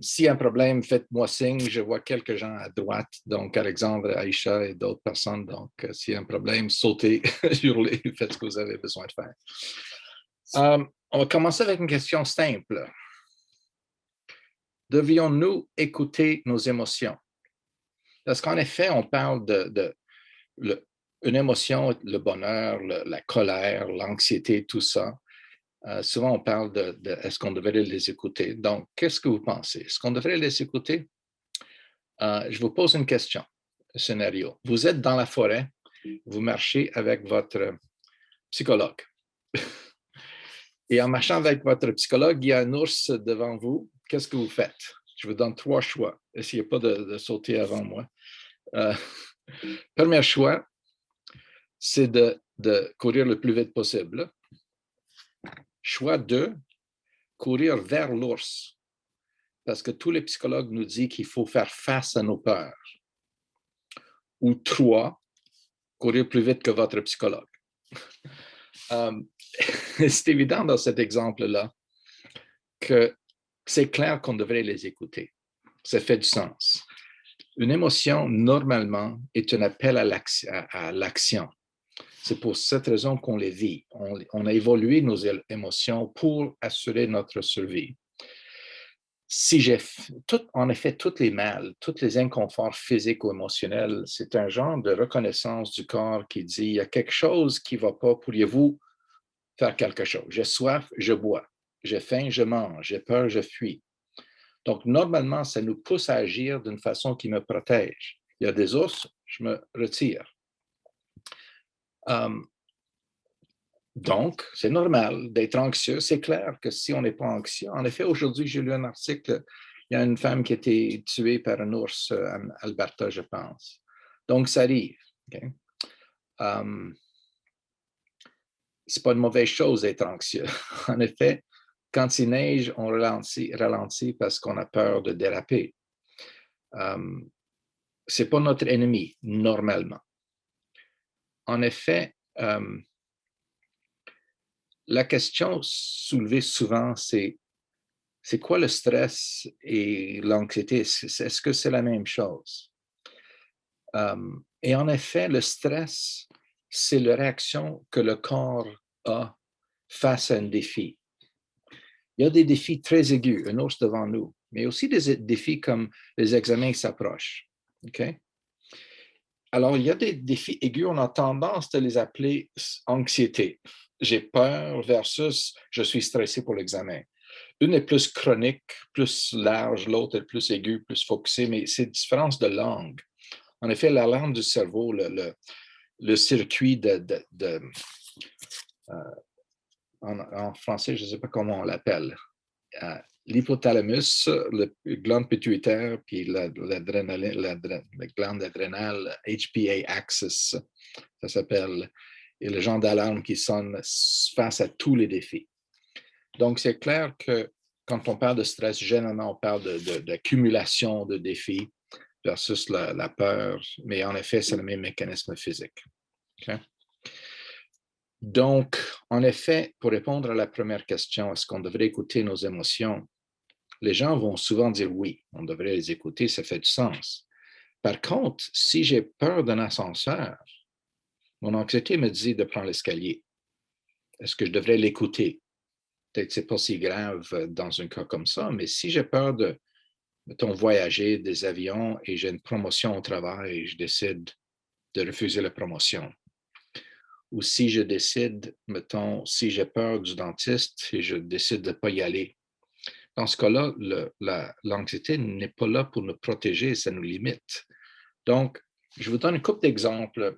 S'il y a un problème, faites-moi signe. Je vois quelques gens à droite, donc Alexandre, Aïcha et d'autres personnes. Donc, s'il y a un problème, sautez, hurlez, faites ce que vous avez besoin de faire. On va commencer avec une question simple. Devions-nous écouter nos émotions? Parce qu'en effet, on parle une émotion, le bonheur, la colère, l'anxiété, tout ça. Souvent, on parle de est-ce qu'on devrait les écouter. Donc, qu'est-ce que vous pensez? Est-ce qu'on devrait les écouter? Je vous pose une question, un scénario. Vous êtes dans la forêt, vous marchez avec votre psychologue. Et en marchant avec votre psychologue, il y a un ours devant vous. Qu'est-ce que vous faites? Je vous donne 3 choix. Essayez pas de sauter avant moi. Premier choix, c'est de courir le plus vite possible. Choix 2, courir vers l'ours. Parce que tous les psychologues nous disent qu'il faut faire face à nos peurs. Ou 3, courir plus vite que votre psychologue. C'est évident dans cet exemple-là que c'est clair qu'on devrait les écouter. Ça fait du sens. Une émotion, normalement, est un appel à l'action. C'est pour cette raison qu'on les vit. On a évolué nos émotions pour assurer notre survie. Si j'ai en effet tous les mal, tous les inconforts physiques ou émotionnels, c'est un genre de reconnaissance du corps qui dit il y a quelque chose qui ne va pas, pourriez-vous faire quelque chose? J'ai soif, je bois. J'ai faim, je mange. J'ai peur, je fuis. Donc, normalement, ça nous pousse à agir d'une façon qui me protège. Il y a des ours, je me retire. Donc, c'est normal d'être anxieux. C'est clair que si on n'est pas anxieux, en effet, aujourd'hui, j'ai lu un article, il y a une femme qui a été tuée par un ours en Alberta, je pense. Donc, ça arrive. Okay? C'est pas une mauvaise chose d'être anxieux. En effet, quand il neige, on ralentit parce qu'on a peur de déraper. C'est pas notre ennemi, normalement. En effet, la question soulevée souvent, c'est quoi le stress et l'anxiété? Est-ce que c'est la même chose? Et en effet, le stress, c'est la réaction que le corps a face à un défi. Il y a des défis très aigus, un ours devant nous, mais aussi des défis comme les examens qui s'approchent. Okay? Alors, il y a des défis aigus, on a tendance de les appeler anxiété. J'ai peur versus je suis stressé pour l'examen. Une est plus chronique, plus large, l'autre est plus aiguë, plus focusée, mais c'est une différence de langue. En effet, la langue du cerveau, le circuit en français, je ne sais pas comment on l'appelle, l'hypothalamus, le glande pituitaire, puis la glande adrénale, HPA axis, ça s'appelle, et le genre d'alarme qui sonne face à tous les défis. Donc, c'est clair que quand on parle de stress, généralement, on parle d'accumulation de défis versus la peur, mais en effet, c'est le même mécanisme physique. Okay? Donc, en effet, pour répondre à la première question, est-ce qu'on devrait écouter nos émotions? Les gens vont souvent dire oui, on devrait les écouter, ça fait du sens. Par contre, si j'ai peur d'un ascenseur, mon anxiété me dit de prendre l'escalier. Est-ce que je devrais l'écouter? Peut-être que ce n'est pas si grave dans un cas comme ça, mais si j'ai peur de, mettons, voyager des avions et j'ai une promotion au travail et je décide de refuser la promotion. Ou si je décide, mettons, si j'ai peur du dentiste et je décide de ne pas y aller. Dans ce cas-là, l'anxiété n'est pas là pour nous protéger, ça nous limite. Donc, je vous donne une couple d'exemples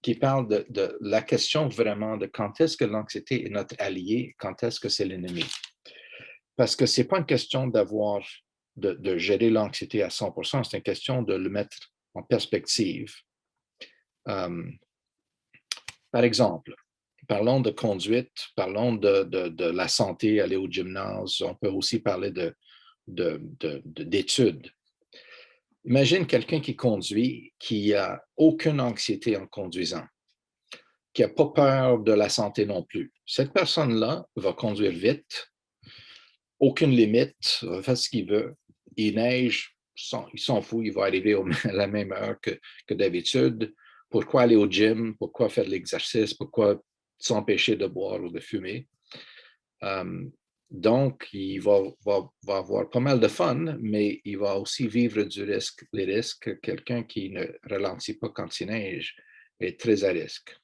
qui parlent de la question vraiment de quand est-ce que l'anxiété est notre allié, quand est-ce que c'est l'ennemi. Parce que ce n'est pas une question de gérer l'anxiété à 100%, c'est une question de le mettre en perspective. Par exemple, parlons de conduite, parlons de la santé, aller au gymnase, on peut aussi parler d'études. Imagine quelqu'un qui conduit, qui n'a aucune anxiété en conduisant, qui n'a pas peur de la santé non plus. Cette personne-là va conduire vite, aucune limite, va faire ce qu'il veut, il neige, ils s'en foutent, il va arriver à la même heure que d'habitude. Pourquoi aller au gym? Pourquoi faire de l'exercice? Pourquoi s'empêcher de boire ou de fumer? Donc, il va avoir pas mal de fun, mais il va aussi vivre les risques. Quelqu'un qui ne ralentit pas quand il neige est très à risque.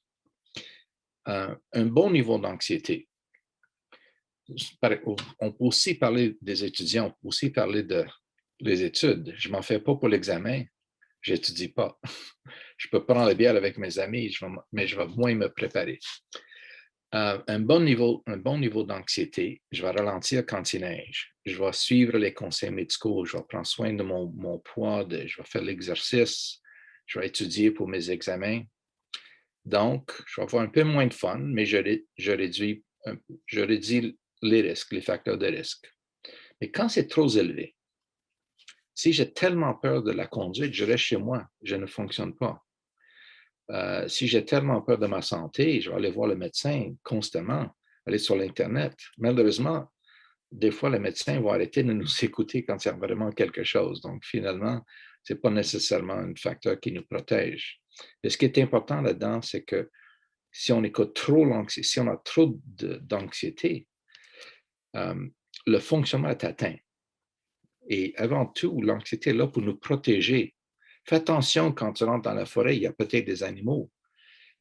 Un bon niveau d'anxiété. On peut aussi parler des étudiants, on peut aussi parler des études. Je ne m'en fais pas pour l'examen, je n'étudie pas. Je peux prendre la bière avec mes amis, mais je vais moins me préparer. Un bon niveau d'anxiété, je vais ralentir quand il neige. Je vais suivre les conseils médicaux, je vais prendre soin de mon poids, je vais faire l'exercice, je vais étudier pour mes examens. Donc, je vais avoir un peu moins de fun, mais je réduis les risques, les facteurs de risque. Mais quand c'est trop élevé, si j'ai tellement peur de la conduite, je reste chez moi, je ne fonctionne pas. Si j'ai tellement peur de ma santé, je vais aller voir le médecin constamment, aller sur l'Internet. Malheureusement, des fois, les médecins vont arrêter de nous écouter quand il y a vraiment quelque chose. Donc, finalement, ce n'est pas nécessairement un facteur qui nous protège. Et ce qui est important là-dedans, c'est que si on écoute trop l'anxiété, si on a trop d'anxiété, le fonctionnement est atteint. Et avant tout, l'anxiété est là pour nous protéger. Fais attention quand tu rentres dans la forêt, il y a peut-être des animaux.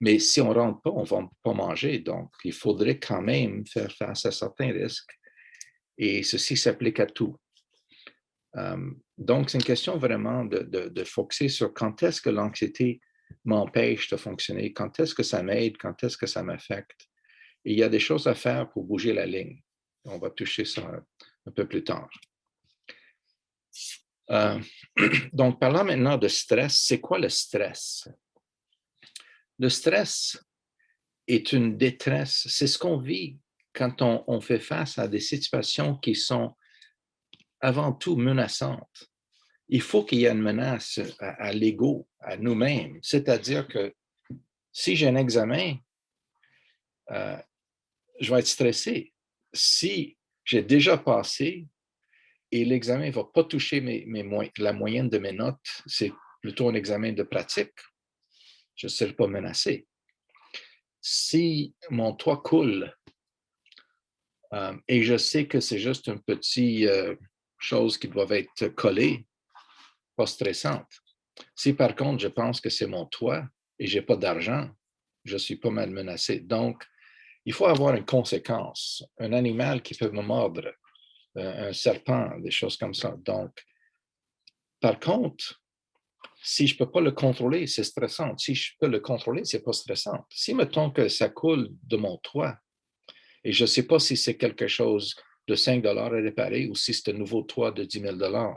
Mais si on ne rentre pas, on ne va pas manger. Donc, il faudrait quand même faire face à certains risques. Et ceci s'applique à tout. Donc, c'est une question vraiment de focuser sur quand est-ce que l'anxiété m'empêche de fonctionner, quand est-ce que ça m'aide, quand est-ce que ça m'affecte. Et il y a des choses à faire pour bouger la ligne. On va toucher ça un peu plus tard. Donc, parlant maintenant de stress, c'est quoi le stress? Le stress est une détresse. C'est ce qu'on vit quand on fait face à des situations qui sont avant tout menaçantes. Il faut qu'il y ait une menace à l'ego, à nous-mêmes. C'est-à-dire que si j'ai un examen, je vais être stressé. Si j'ai déjà passé et l'examen ne va pas toucher la moyenne de mes notes, c'est plutôt un examen de pratique, je ne serai pas menacé. Si mon toit coule et je sais que c'est juste une petite chose qui doit être collée, pas stressante. Si par contre, je pense que c'est mon toit et je n'ai pas d'argent, je suis pas mal menacé. Donc, il faut avoir une conséquence. Un animal qui peut me mordre, un serpent, des choses comme ça. Donc, par contre, si je ne peux pas le contrôler, c'est stressant. Si je peux le contrôler, ce n'est pas stressant. Si, mettons que ça coule de mon toit et je ne sais pas si c'est quelque chose de 5 $ à réparer ou si c'est un nouveau toit de 10 000 $,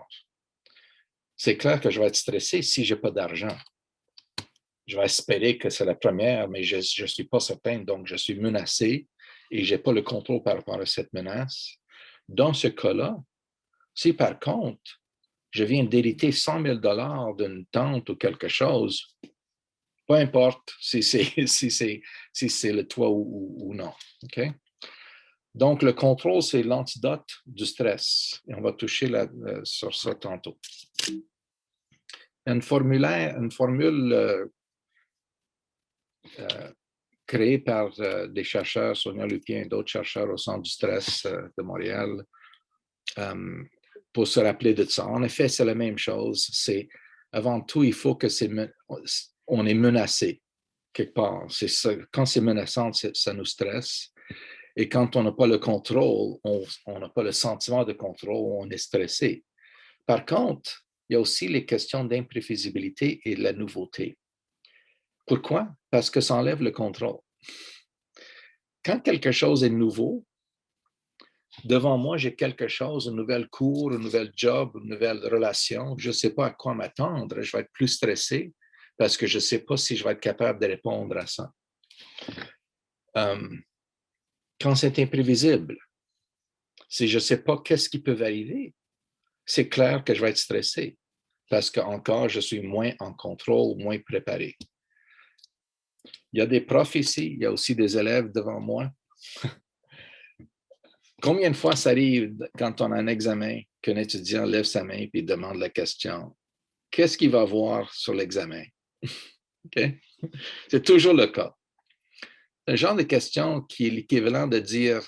c'est clair que je vais être stressé si je n'ai pas d'argent. Je vais espérer que c'est la première, mais je ne suis pas certain, donc je suis menacé et je n'ai pas le contrôle par rapport à cette menace. Dans ce cas-là, si par contre, je viens d'hériter 100 000 $ d'une tente ou quelque chose, peu importe si c'est le toit ou non. Okay? Donc, le contrôle, c'est l'antidote du stress. Et on va toucher sur ça tantôt. Une formule créée par des chercheurs, Sonia Lupien et d'autres chercheurs au Centre du stress de Montréal, pour se rappeler de ça. En effet, c'est la même chose. C'est avant tout, il faut que on est menacé quelque part. Quand c'est menaçant, ça nous stresse. Et quand on n'a pas le contrôle, on n'a pas le sentiment de contrôle, on est stressé. Par contre, il y a aussi les questions d'imprévisibilité et de la nouveauté. Pourquoi? Parce que ça enlève le contrôle. Quand quelque chose est nouveau, devant moi, j'ai quelque chose, une nouvelle cour, un nouvel job, une nouvelle relation, je ne sais pas à quoi m'attendre, je vais être plus stressé parce que je ne sais pas si je vais être capable de répondre à ça. Quand c'est imprévisible, si je ne sais pas qu'est-ce qui peut arriver, c'est clair que je vais être stressé parce qu'encore, je suis moins en contrôle, moins préparé. Il y a des profs ici, il y a aussi des élèves devant moi. Combien de fois ça arrive quand on a un examen qu'un étudiant lève sa main et demande la question, qu'est-ce qu'il va voir sur l'examen? Okay? C'est toujours le cas. C'est un genre de question qui est l'équivalent de dire,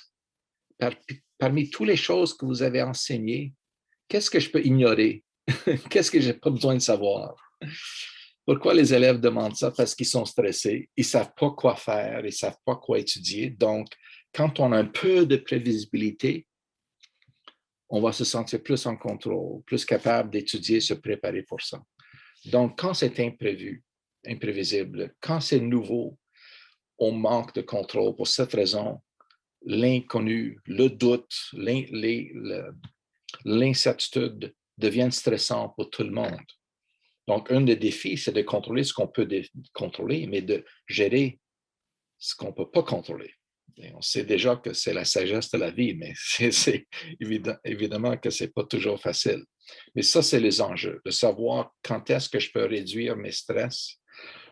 parmi toutes les choses que vous avez enseignées, qu'est-ce que je peux ignorer? Qu'est-ce que je n'ai pas besoin de savoir? Pourquoi les élèves demandent ça? Parce qu'ils sont stressés, ils ne savent pas quoi faire, ils ne savent pas quoi étudier. Donc, quand on a un peu de prévisibilité, on va se sentir plus en contrôle, plus capable d'étudier, se préparer pour ça. Donc, quand c'est imprévu, imprévisible, quand c'est nouveau, on manque de contrôle. Pour cette raison, l'inconnu, le doute, l'incertitude deviennent stressants pour tout le monde. Donc, un des défis, c'est de contrôler ce qu'on peut contrôler, mais de gérer ce qu'on ne peut pas contrôler. Et on sait déjà que c'est la sagesse de la vie, mais c'est évidemment que ce n'est pas toujours facile. Mais ça, c'est les enjeux, de savoir quand est-ce que je peux réduire mes stress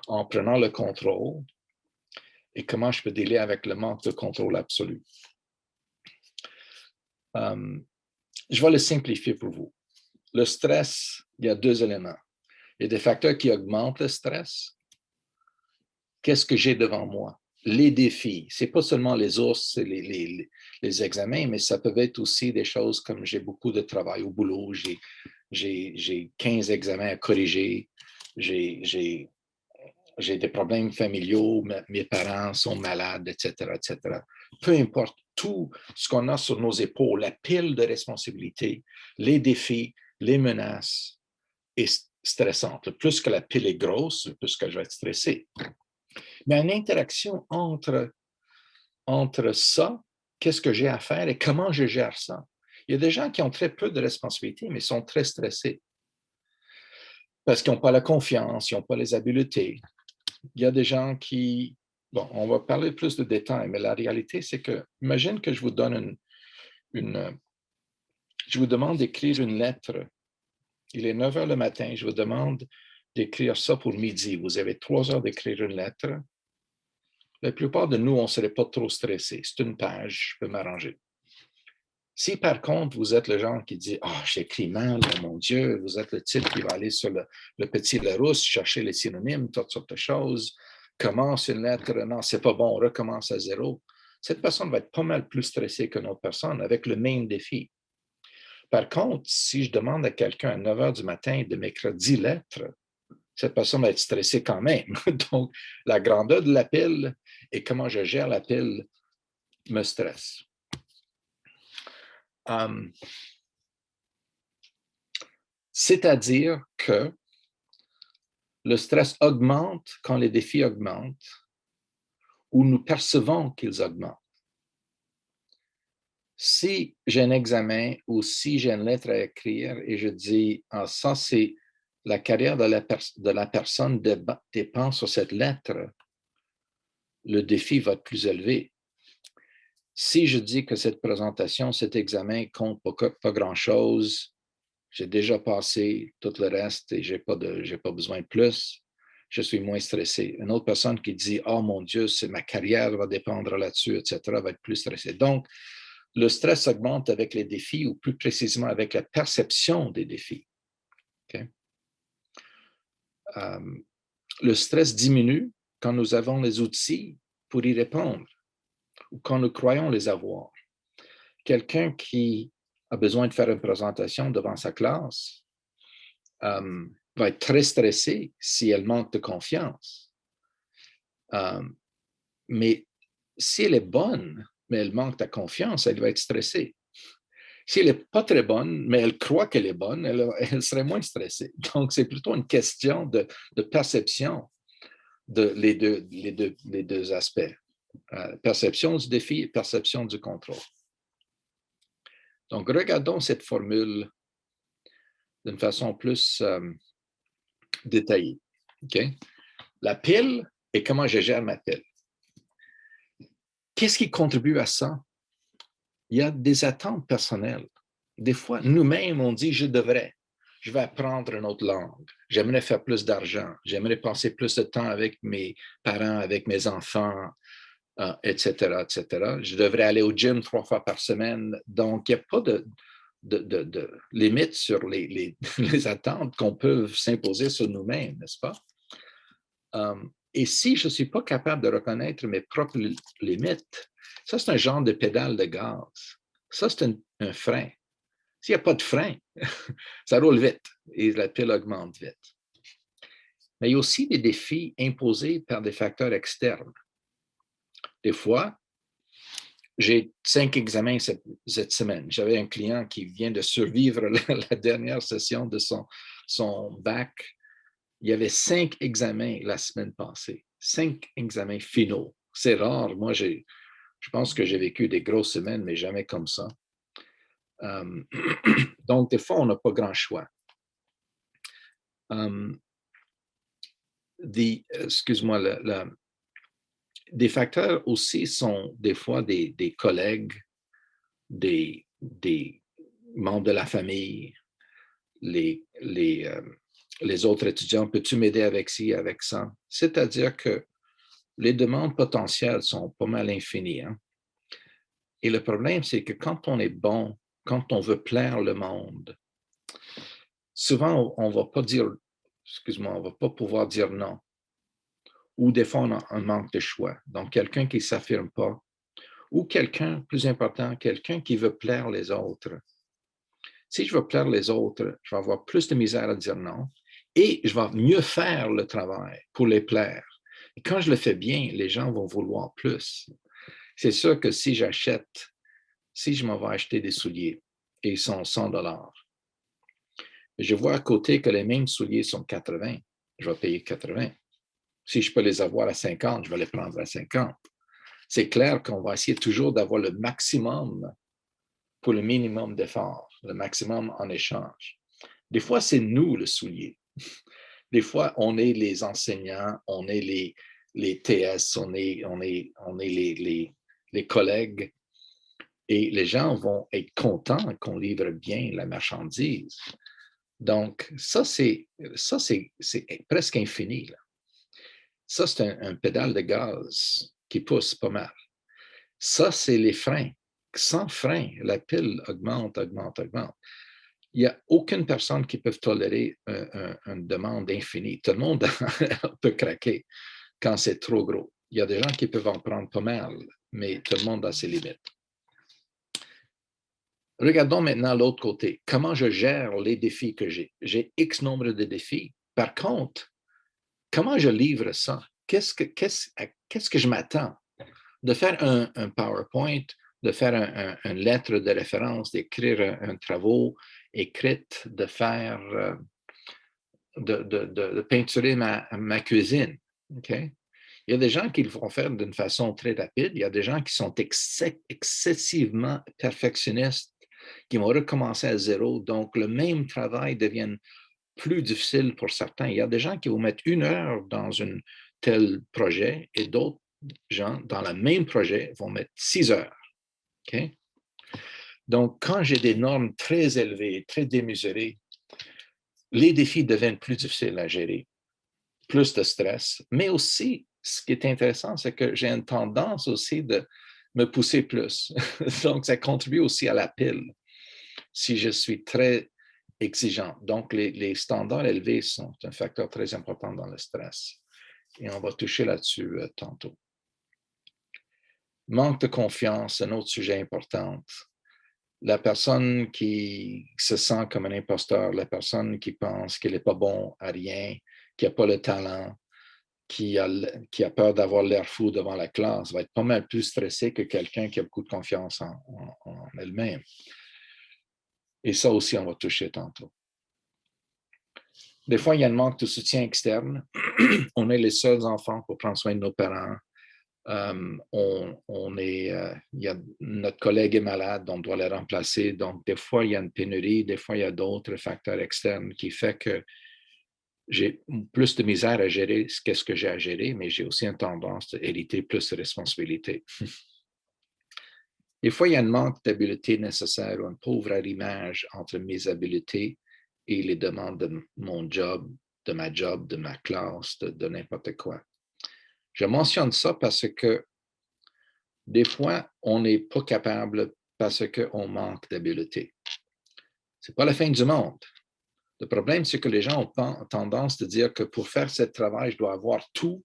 en prenant le contrôle et comment je peux dealer avec le manque de contrôle absolu. Je vais le simplifier pour vous. Le stress, il y a deux éléments. Il y a des facteurs qui augmentent le stress. Qu'est-ce que j'ai devant moi? Les défis. Ce n'est pas seulement les ours et les examens, mais ça peut être aussi des choses comme j'ai beaucoup de travail au boulot, j'ai 15 examens à corriger, j'ai des problèmes familiaux, mes parents sont malades, etc., etc. Peu importe tout ce qu'on a sur nos épaules, la pile de responsabilités, les défis, les menaces est stressante. Plus que la pile est grosse, plus que je vais être stressé. Mais une interaction entre ça, qu'est-ce que j'ai à faire et comment je gère ça. Il y a des gens qui ont très peu de responsabilités, mais sont très stressés parce qu'ils n'ont pas la confiance, ils n'ont pas les habiletés. Il y a des gens qui... Bon, on va parler plus de détails, mais la réalité, c'est que, imagine que je vous donne je vous demande d'écrire une lettre. Il est 9 heures le matin, je vous demande d'écrire ça pour midi. Vous avez 3 heures d'écrire une lettre. La plupart de nous, on ne serait pas trop stressés. C'est une page, je peux m'arranger. Si par contre, vous êtes le genre qui dit « Ah, j'écris mal, oh mon Dieu », vous êtes le type qui va aller sur le petit Larousse, chercher les synonymes, toutes sortes de choses, commence une lettre, non, c'est pas bon, on recommence à zéro. Cette personne va être pas mal plus stressée que notre personne avec le même défi. Par contre, si je demande à quelqu'un à 9 heures du matin de m'écrire 10 lettres, cette personne va être stressée quand même. Donc, la grandeur de la pile et comment je gère la pile me stresse. C'est-à-dire que le stress augmente quand les défis augmentent ou nous percevons qu'ils augmentent. Si j'ai un examen ou si j'ai une lettre à écrire et je dis « Ah, ça, c'est la carrière de la personne dépend sur cette lettre », le défi va être plus élevé. Si je dis que cette présentation, cet examen compte pas grand-chose, j'ai déjà passé tout le reste et j'ai pas besoin de plus, je suis moins stressé. Une autre personne qui dit « Oh mon Dieu, ma carrière va dépendre là-dessus, etc. » va être plus stressé. Donc, le stress augmente avec les défis ou plus précisément avec la perception des défis. Okay? Le stress diminue quand nous avons les outils pour y répondre ou quand nous croyons les avoir. Quelqu'un qui a besoin de faire une présentation devant sa classe va être très stressé si elle manque de confiance. Mais si elle est bonne, mais elle manque de confiance, elle va être stressée. Si elle n'est pas très bonne, mais elle croit qu'elle est bonne, elle serait moins stressée. Donc, c'est plutôt une question de perception de les deux aspects. Perception du défi et perception du contrôle. Donc, regardons cette formule d'une façon plus détaillée. Okay? La pile et comment je gère ma pile. Qu'est-ce qui contribue à ça? Il y a des attentes personnelles. Des fois, nous-mêmes, on dit « je devrais ». Je vais apprendre une autre langue. J'aimerais faire plus d'argent. J'aimerais passer plus de temps avec mes parents, avec mes enfants, etc., etc. Je devrais aller au gym 3 fois par semaine. Donc, il n'y a pas de limites sur les attentes qu'on peut s'imposer sur nous-mêmes, n'est-ce pas? Et si je ne suis pas capable de reconnaître mes propres limites, ça, c'est un genre de pédale de gaz. Ça, c'est un frein. S'il n'y a pas de frein, ça roule vite et la pile augmente vite. Mais il y a aussi des défis imposés par des facteurs externes. Des fois, j'ai 5 examens cette semaine. J'avais un client qui vient de survivre la dernière session de son bac. Il y avait 5 examens la semaine passée, 5 examens finaux. C'est rare. Moi, je pense que j'ai vécu des grosses semaines, mais jamais comme ça. Donc, des fois, on n'a pas grand choix. Excuse-moi, des facteurs aussi sont des fois des collègues, des membres de la famille, les autres étudiants. Peux-tu m'aider avec ci, avec ça? C'est-à-dire que les demandes potentielles sont pas mal infinies. Hein? Et le problème, c'est que quand on est bon, quand on veut plaire le monde, souvent, on ne va pas dire, excuse-moi, on ne va pas pouvoir dire non. Ou des fois, on a un manque de choix. Donc, quelqu'un qui ne s'affirme pas, ou quelqu'un, plus important, quelqu'un qui veut plaire les autres. Si je veux plaire les autres, je vais avoir plus de misère à dire non et je vais mieux faire le travail pour les plaire. Et quand je le fais bien, les gens vont vouloir plus. C'est sûr que si je m'en vais acheter des souliers et ils sont 100 $, je vois à côté que les mêmes souliers sont 80, je vais payer 80. Si je peux les avoir à 50, je vais les prendre à 50. C'est clair qu'on va essayer toujours d'avoir le maximum pour le minimum d'efforts, le maximum en échange. Des fois, c'est nous le soulier. Des fois, on est les enseignants, on est les TS, on est les collègues. Et les gens vont être contents qu'on livre bien la marchandise. Donc, ça, c'est presque infini. Là. Ça, c'est un pédale de gaz qui pousse pas mal. Ça, c'est les freins. Sans frein, la pile augmente, augmente, augmente. Il n'y a aucune personne qui peut tolérer une demande infinie. Tout le monde peut craquer quand c'est trop gros. Il y a des gens qui peuvent en prendre pas mal, mais tout le monde a ses limites. Regardons maintenant l'autre côté. Comment je gère les défis que j'ai? J'ai X nombre de défis. Par contre, comment je livre ça? Qu'est-ce que je m'attends? De faire un PowerPoint, de faire une lettre de référence, d'écrire un travail écrit, de faire, de peinturer ma cuisine. Okay? Il y a des gens qui le vont faire d'une façon très rapide. Il y a des gens qui sont excessivement perfectionnistes, qui vont recommencer à zéro. Donc, le même travail devient plus difficile pour certains. Il y a des gens qui vont mettre 1 heure dans un tel projet et d'autres gens, dans le même projet, vont mettre 6 heures. Okay? Donc, quand j'ai des normes très élevées, très démesurées, les défis deviennent plus difficiles à gérer, plus de stress, mais aussi, ce qui est intéressant, c'est que j'ai une tendance aussi de me pousser plus. Donc, ça contribue aussi à la pile si je suis très exigeant. Donc, les standards élevés sont un facteur très important dans le stress. Et on va toucher là-dessus tantôt. Manque de confiance, un autre sujet important. La personne qui se sent comme un imposteur, la personne qui pense qu'elle n'est pas bon à rien, qui n'a pas le talent, qui a peur d'avoir l'air fou devant la classe, va être pas mal plus stressé que quelqu'un qui a beaucoup de confiance en elle-même. Et ça aussi, on va toucher tantôt. Des fois, il y a un manque de soutien externe. On est les seuls enfants pour prendre soin de nos parents. Notre collègue est malade, on doit le remplacer. Donc, des fois, il y a une pénurie, des fois, il y a d'autres facteurs externes qui font que j'ai plus de misère à gérer ce que j'ai à gérer, mais j'ai aussi une tendance à hériter plus de responsabilités. Des fois, il y a un manque d'habileté nécessaire ou un pauvre arrimage entre mes habiletés et les demandes de mon job, de ma classe, de n'importe quoi. Je mentionne ça parce que des fois, on n'est pas capable parce qu'on manque d'habileté. Ce n'est pas la fin du monde. Le problème, c'est que les gens ont tendance à dire que pour faire ce travail, je dois avoir tout,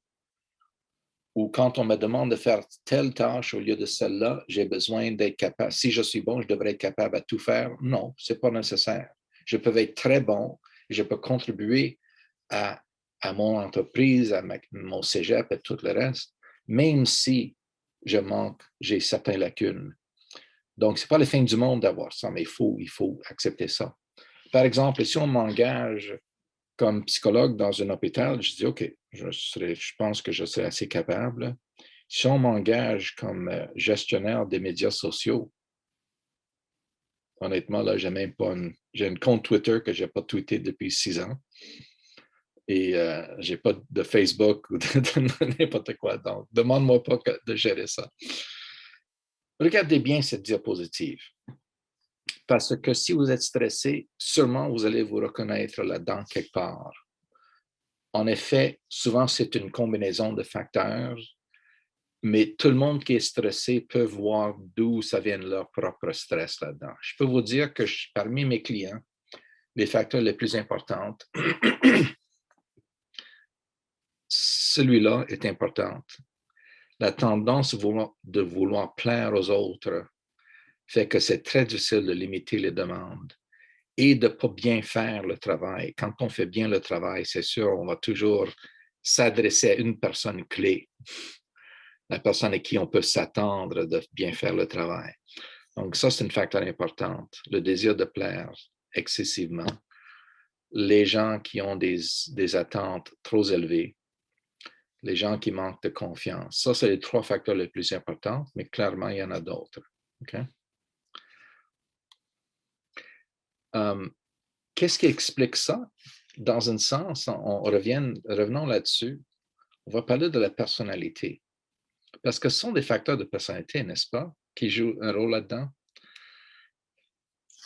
ou quand on me demande de faire telle tâche au lieu de celle-là, j'ai besoin d'être capable. Si je suis bon, je devrais être capable à tout faire. Non, ce n'est pas nécessaire. Je peux être très bon, je peux contribuer à mon entreprise, à mon cégep et tout le reste, même si je manque, j'ai certaines lacunes. Donc, ce n'est pas la fin du monde d'avoir ça, mais il faut accepter ça. Par exemple, si on m'engage comme psychologue dans un hôpital, je dis, OK, je pense que je serai assez capable. Si on m'engage comme gestionnaire des médias sociaux, honnêtement, là, j'ai un compte Twitter que je n'ai pas tweeté depuis 6 ans. Et je n'ai pas de Facebook ou de n'importe quoi. Donc, demande-moi pas de gérer ça. Regardez bien cette diapositive. Parce que si vous êtes stressé, sûrement vous allez vous reconnaître là-dedans quelque part. En effet, souvent, c'est une combinaison de facteurs, mais tout le monde qui est stressé peut voir d'où ça vient leur propre stress là-dedans. Je peux vous dire que parmi mes clients, les facteurs les plus importants, celui-là est important. La tendance de vouloir plaire aux autres fait que c'est très difficile de limiter les demandes et de ne pas bien faire le travail. Quand on fait bien le travail, c'est sûr, on va toujours s'adresser à une personne clé, la personne à qui on peut s'attendre de bien faire le travail. Donc ça, c'est un facteur important, le désir de plaire excessivement. Les gens qui ont des attentes trop élevées, les gens qui manquent de confiance. Ça, c'est les 3 facteurs les plus importants, mais clairement, il y en a d'autres. Okay? Qu'est-ce qui explique ça? Dans un sens, revenons là-dessus, on va parler de la personnalité. Parce que ce sont des facteurs de personnalité, n'est-ce pas, qui jouent un rôle là-dedans?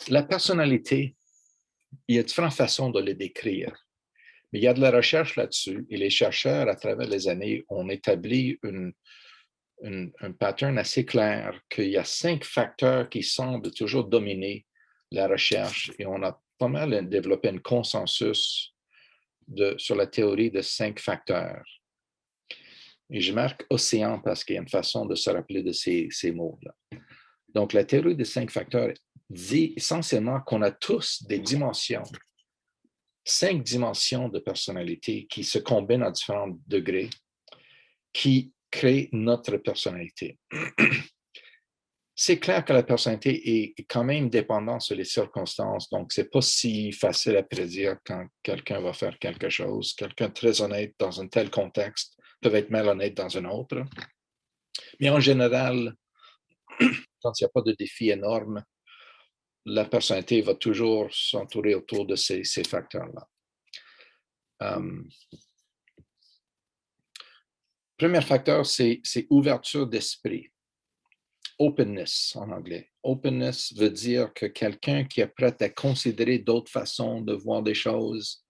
La personnalité, il y a différentes façons de les décrire. Mais il y a de la recherche là-dessus et les chercheurs, à travers les années, ont établi un pattern assez clair qu'il y a 5 facteurs qui semblent toujours dominer la recherche et on a pas mal développé un consensus sur la théorie de 5 facteurs. Et je marque océan parce qu'il y a une façon de se rappeler de ces mots-là. Donc, la théorie des 5 facteurs dit essentiellement qu'on a tous des dimensions, 5 dimensions de personnalité qui se combinent à différents degrés, qui créent notre personnalité. C'est clair que la personnalité est quand même dépendante sur les circonstances, donc ce n'est pas si facile à prédire quand quelqu'un va faire quelque chose. Quelqu'un très honnête dans un tel contexte peut être malhonnête dans un autre. Mais en général, quand il n'y a pas de défi énorme, la personnalité va toujours s'entourer autour de ces facteurs-là. Premier facteur, c'est ouverture d'esprit. Openness en anglais. Openness veut dire que quelqu'un qui est prêt à considérer d'autres façons de voir des choses,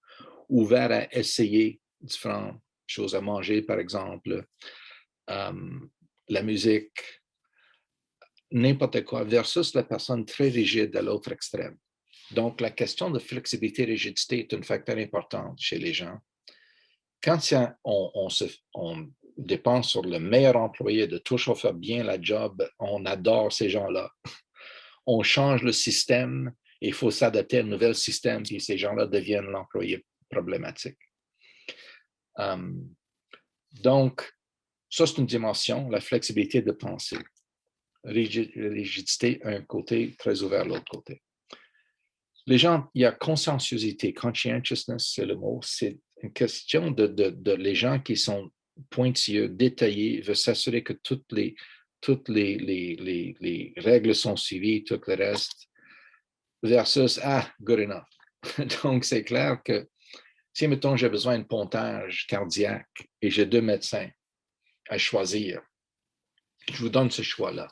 ouvert à essayer différentes choses à manger, par exemple, la musique, n'importe quoi, versus la personne très rigide à l'autre extrême. Donc, la question de flexibilité et rigidité est un facteur important chez les gens. Quand on dépense sur le meilleur employé de toujours faire bien la job, on adore ces gens-là. On change le système, et il faut s'adapter à un nouvel système, puis ces gens-là deviennent l'employé problématique. Donc, ça, c'est une dimension, la flexibilité de pensée. Rigidité, un côté, très ouvert, l'autre côté. Les gens, il y a conscienciosité, conscientiousness, c'est le mot, c'est une question de les gens qui sont pointilleux, détaillés, veulent s'assurer que toutes les règles sont suivies, tout le reste, versus, good enough. Donc, c'est clair que si, mettons, j'ai besoin d'un pontage cardiaque et j'ai 2 médecins à choisir, je vous donne ce choix-là.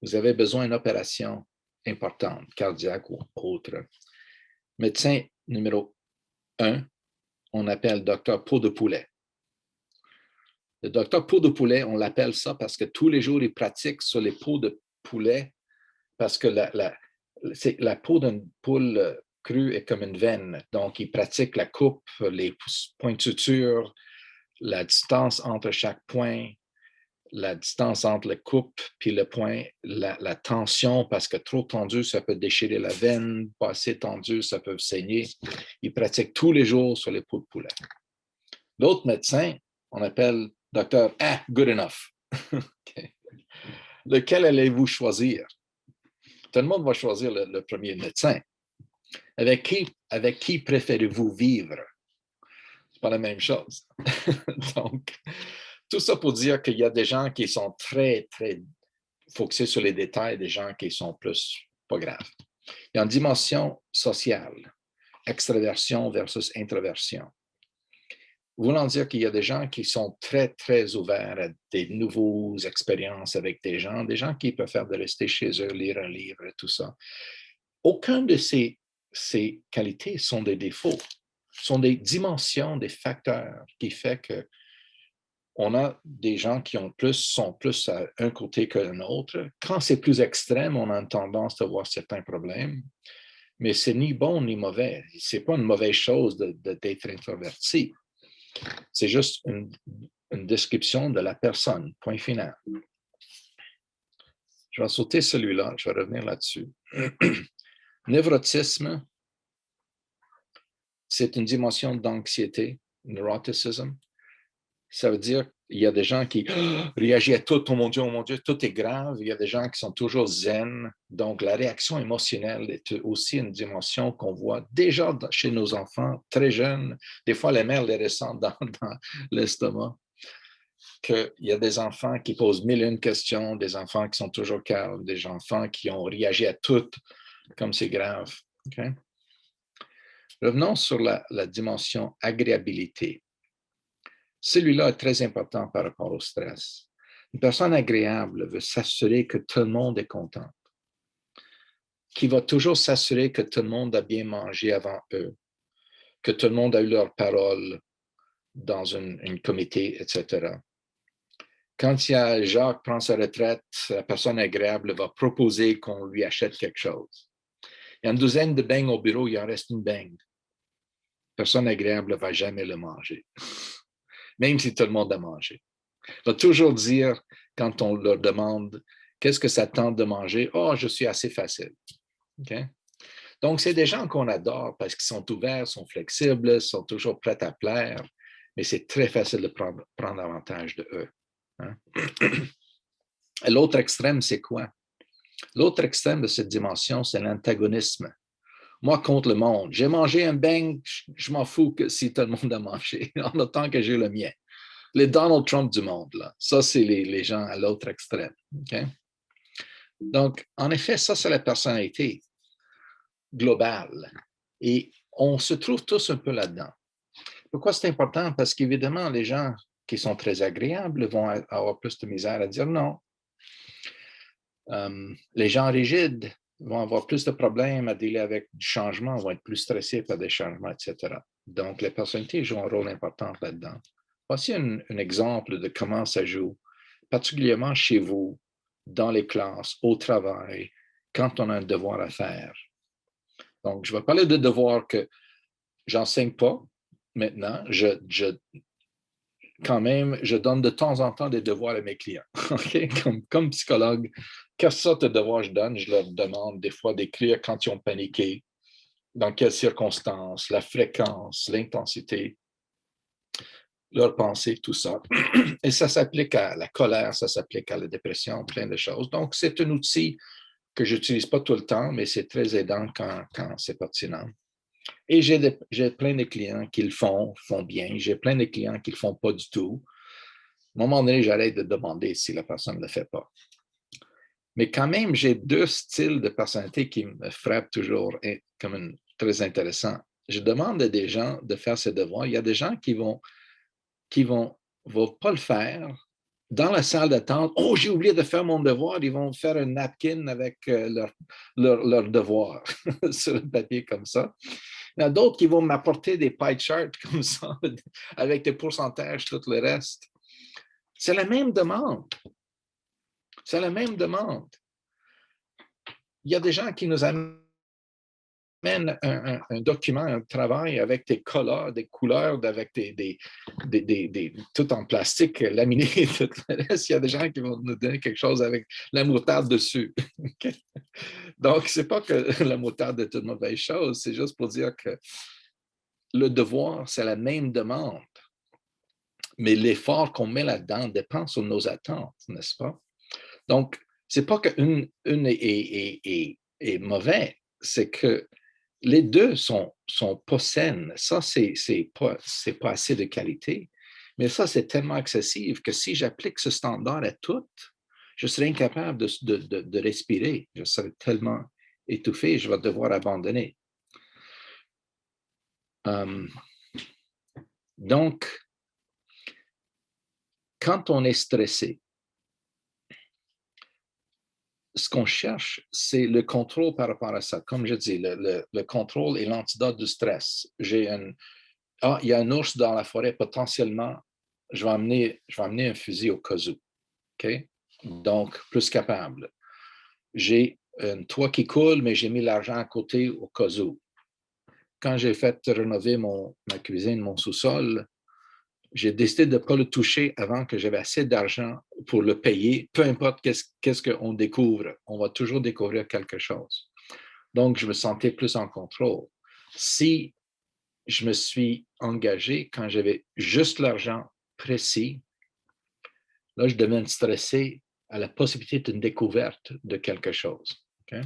Vous avez besoin d'une opération importante, cardiaque ou autre. Médecin numéro 1, on appelle docteur peau de poulet. Le docteur peau de poulet, on l'appelle ça parce que tous les jours, il pratique sur les peaux de poulet parce que la peau d'une poule crue est comme une veine. Donc, ils pratiquent la coupe, les points de suture, la distance entre chaque point, la distance entre la coupe puis le point, la tension, parce que trop tendu, ça peut déchirer la veine, pas assez tendu, ça peut saigner. Ils pratiquent tous les jours sur les peaux de poulet. L'autre médecin, on appelle docteur good enough. Okay. Lequel allez-vous choisir? Tout le monde va choisir le premier médecin. Avec qui préférez-vous vivre? C'est pas la même chose. Donc, tout ça pour dire qu'il y a des gens qui sont très, très focusés sur les détails, des gens qui sont plus pas graves. Il y a une dimension sociale, extraversion versus introversion. Voulant dire qu'il y a des gens qui sont très, très ouverts à des nouvelles expériences avec des gens qui préfèrent de rester chez eux, lire un livre et tout ça. Aucun de ces qualités sont des défauts, sont des dimensions, des facteurs qui font que on a des gens qui sont plus à un côté qu'un autre. Quand c'est plus extrême, on a une tendance à voir certains problèmes, mais c'est ni bon ni mauvais. Ce n'est pas une mauvaise chose d'être introverti. C'est juste une description de la personne, point final. Je vais sauter celui-là, je vais revenir là-dessus. Névrotisme, c'est une dimension d'anxiété, neuroticism. Ça veut dire qu'il y a des gens qui réagissent à tout, oh mon Dieu, tout est grave. Il y a des gens qui sont toujours zen. Donc, la réaction émotionnelle est aussi une dimension qu'on voit déjà chez nos enfants très jeunes. Des fois, les mères les ressentent dans l'estomac. Qu'il y a des enfants qui posent mille et une questions, des enfants qui sont toujours calmes, des enfants qui ont réagi à tout comme c'est grave. Okay? Revenons sur la dimension agréabilité. Celui-là est très important par rapport au stress. Une personne agréable veut s'assurer que tout le monde est content, qui va toujours s'assurer que tout le monde a bien mangé avant eux, que tout le monde a eu leur parole dans une comité, etc. Quand Jacques prend sa retraite, la personne agréable va proposer qu'on lui achète quelque chose. Il y a une douzaine de beignes au bureau, il en reste une beigne. La personne agréable ne va jamais le manger, même si tout le monde a mangé. Il va toujours dire, quand on leur demande qu'est-ce que ça tente de manger, oh, je suis assez facile. Okay? Donc, c'est des gens qu'on adore parce qu'ils sont ouverts, sont flexibles, sont toujours prêts à plaire, mais c'est très facile de prendre avantage de eux. Hein? L'autre extrême, c'est quoi? L'autre extrême de cette dimension, c'est l'antagonisme. Moi contre le monde. J'ai mangé un beigne, je m'en fous que si tout le monde a mangé, en autant que j'ai le mien. Les Donald Trump du monde, là. Ça, c'est les gens à l'autre extrême. Okay? Donc, en effet, ça, c'est la personnalité globale. Et on se trouve tous un peu là-dedans. Pourquoi c'est important? Parce qu'évidemment, les gens qui sont très agréables vont avoir plus de misère à dire non. Les gens rigides vont avoir plus de problèmes à dealer avec du changement, vont être plus stressés par des changements, etc. Donc, les personnalités jouent un rôle important là-dedans. Voici un exemple de comment ça joue, particulièrement chez vous, dans les classes, au travail, quand on a un devoir à faire. Donc, je vais parler de devoirs que j'enseigne pas maintenant. Quand même, je donne de temps en temps des devoirs à mes clients. Okay? Comme psychologue, quelle sorte de devoirs je donne? Je leur demande des fois d'écrire quand ils ont paniqué, dans quelles circonstances, la fréquence, l'intensité, leurs pensées, tout ça. Et ça s'applique à la colère, ça s'applique à la dépression, plein de choses. Donc, c'est un outil que je n'utilise pas tout le temps, mais c'est très aidant quand c'est pertinent. Et j'ai plein de clients qui le font bien. J'ai plein de clients qui ne le font pas du tout. À un moment donné, j'arrête de demander si la personne ne le fait pas. Mais quand même, j'ai deux styles de personnalité qui me frappent toujours comme très intéressants. Je demande à des gens de faire ces devoirs. Il y a des gens qui vont pas le faire. Dans la salle d'attente, oh, j'ai oublié de faire mon devoir. Ils vont faire un napkin avec leur devoir sur le papier comme ça. Il y en a d'autres qui vont m'apporter des pie charts comme ça, avec des pourcentages, tout le reste. C'est la même demande. C'est la même demande. il y a des gens qui nous amènent un document, un travail avec des couleurs, avec tout en plastique laminé. Tout le reste. Il y a des gens qui vont nous donner quelque chose avec la moutarde dessus. Okay? Donc, c'est pas que la moutarde est une mauvaise chose, c'est juste pour dire que le devoir, c'est la même demande. Mais l'effort qu'on met là-dedans dépend sur nos attentes, n'est-ce pas? Donc, c'est pas qu'une est mauvais, c'est que les deux sont pas saines. Ça, c'est pas assez de qualité. Mais ça, c'est tellement excessif que si j'applique ce standard à toutes, je serais incapable de respirer. Je serais tellement étouffé, je vais devoir abandonner. Donc, quand on est stressé, ce qu'on cherche, c'est le contrôle par rapport à ça. Comme je dis, le contrôle est l'antidote du stress. Il y a un ours dans la forêt, potentiellement, je vais amener un fusil au cas où. OK? Donc, plus capable. J'ai un toit qui coule, mais j'ai mis l'argent à côté au cas où. Quand j'ai fait rénover ma cuisine, mon sous-sol, j'ai décidé de ne pas le toucher avant que j'avais assez d'argent pour le payer. Peu importe qu'est-ce qu'on découvre, on va toujours découvrir quelque chose. Donc, je me sentais plus en contrôle. Si je me suis engagé quand j'avais juste l'argent précis, là, je deviens stressé à la possibilité d'une découverte de quelque chose. Okay?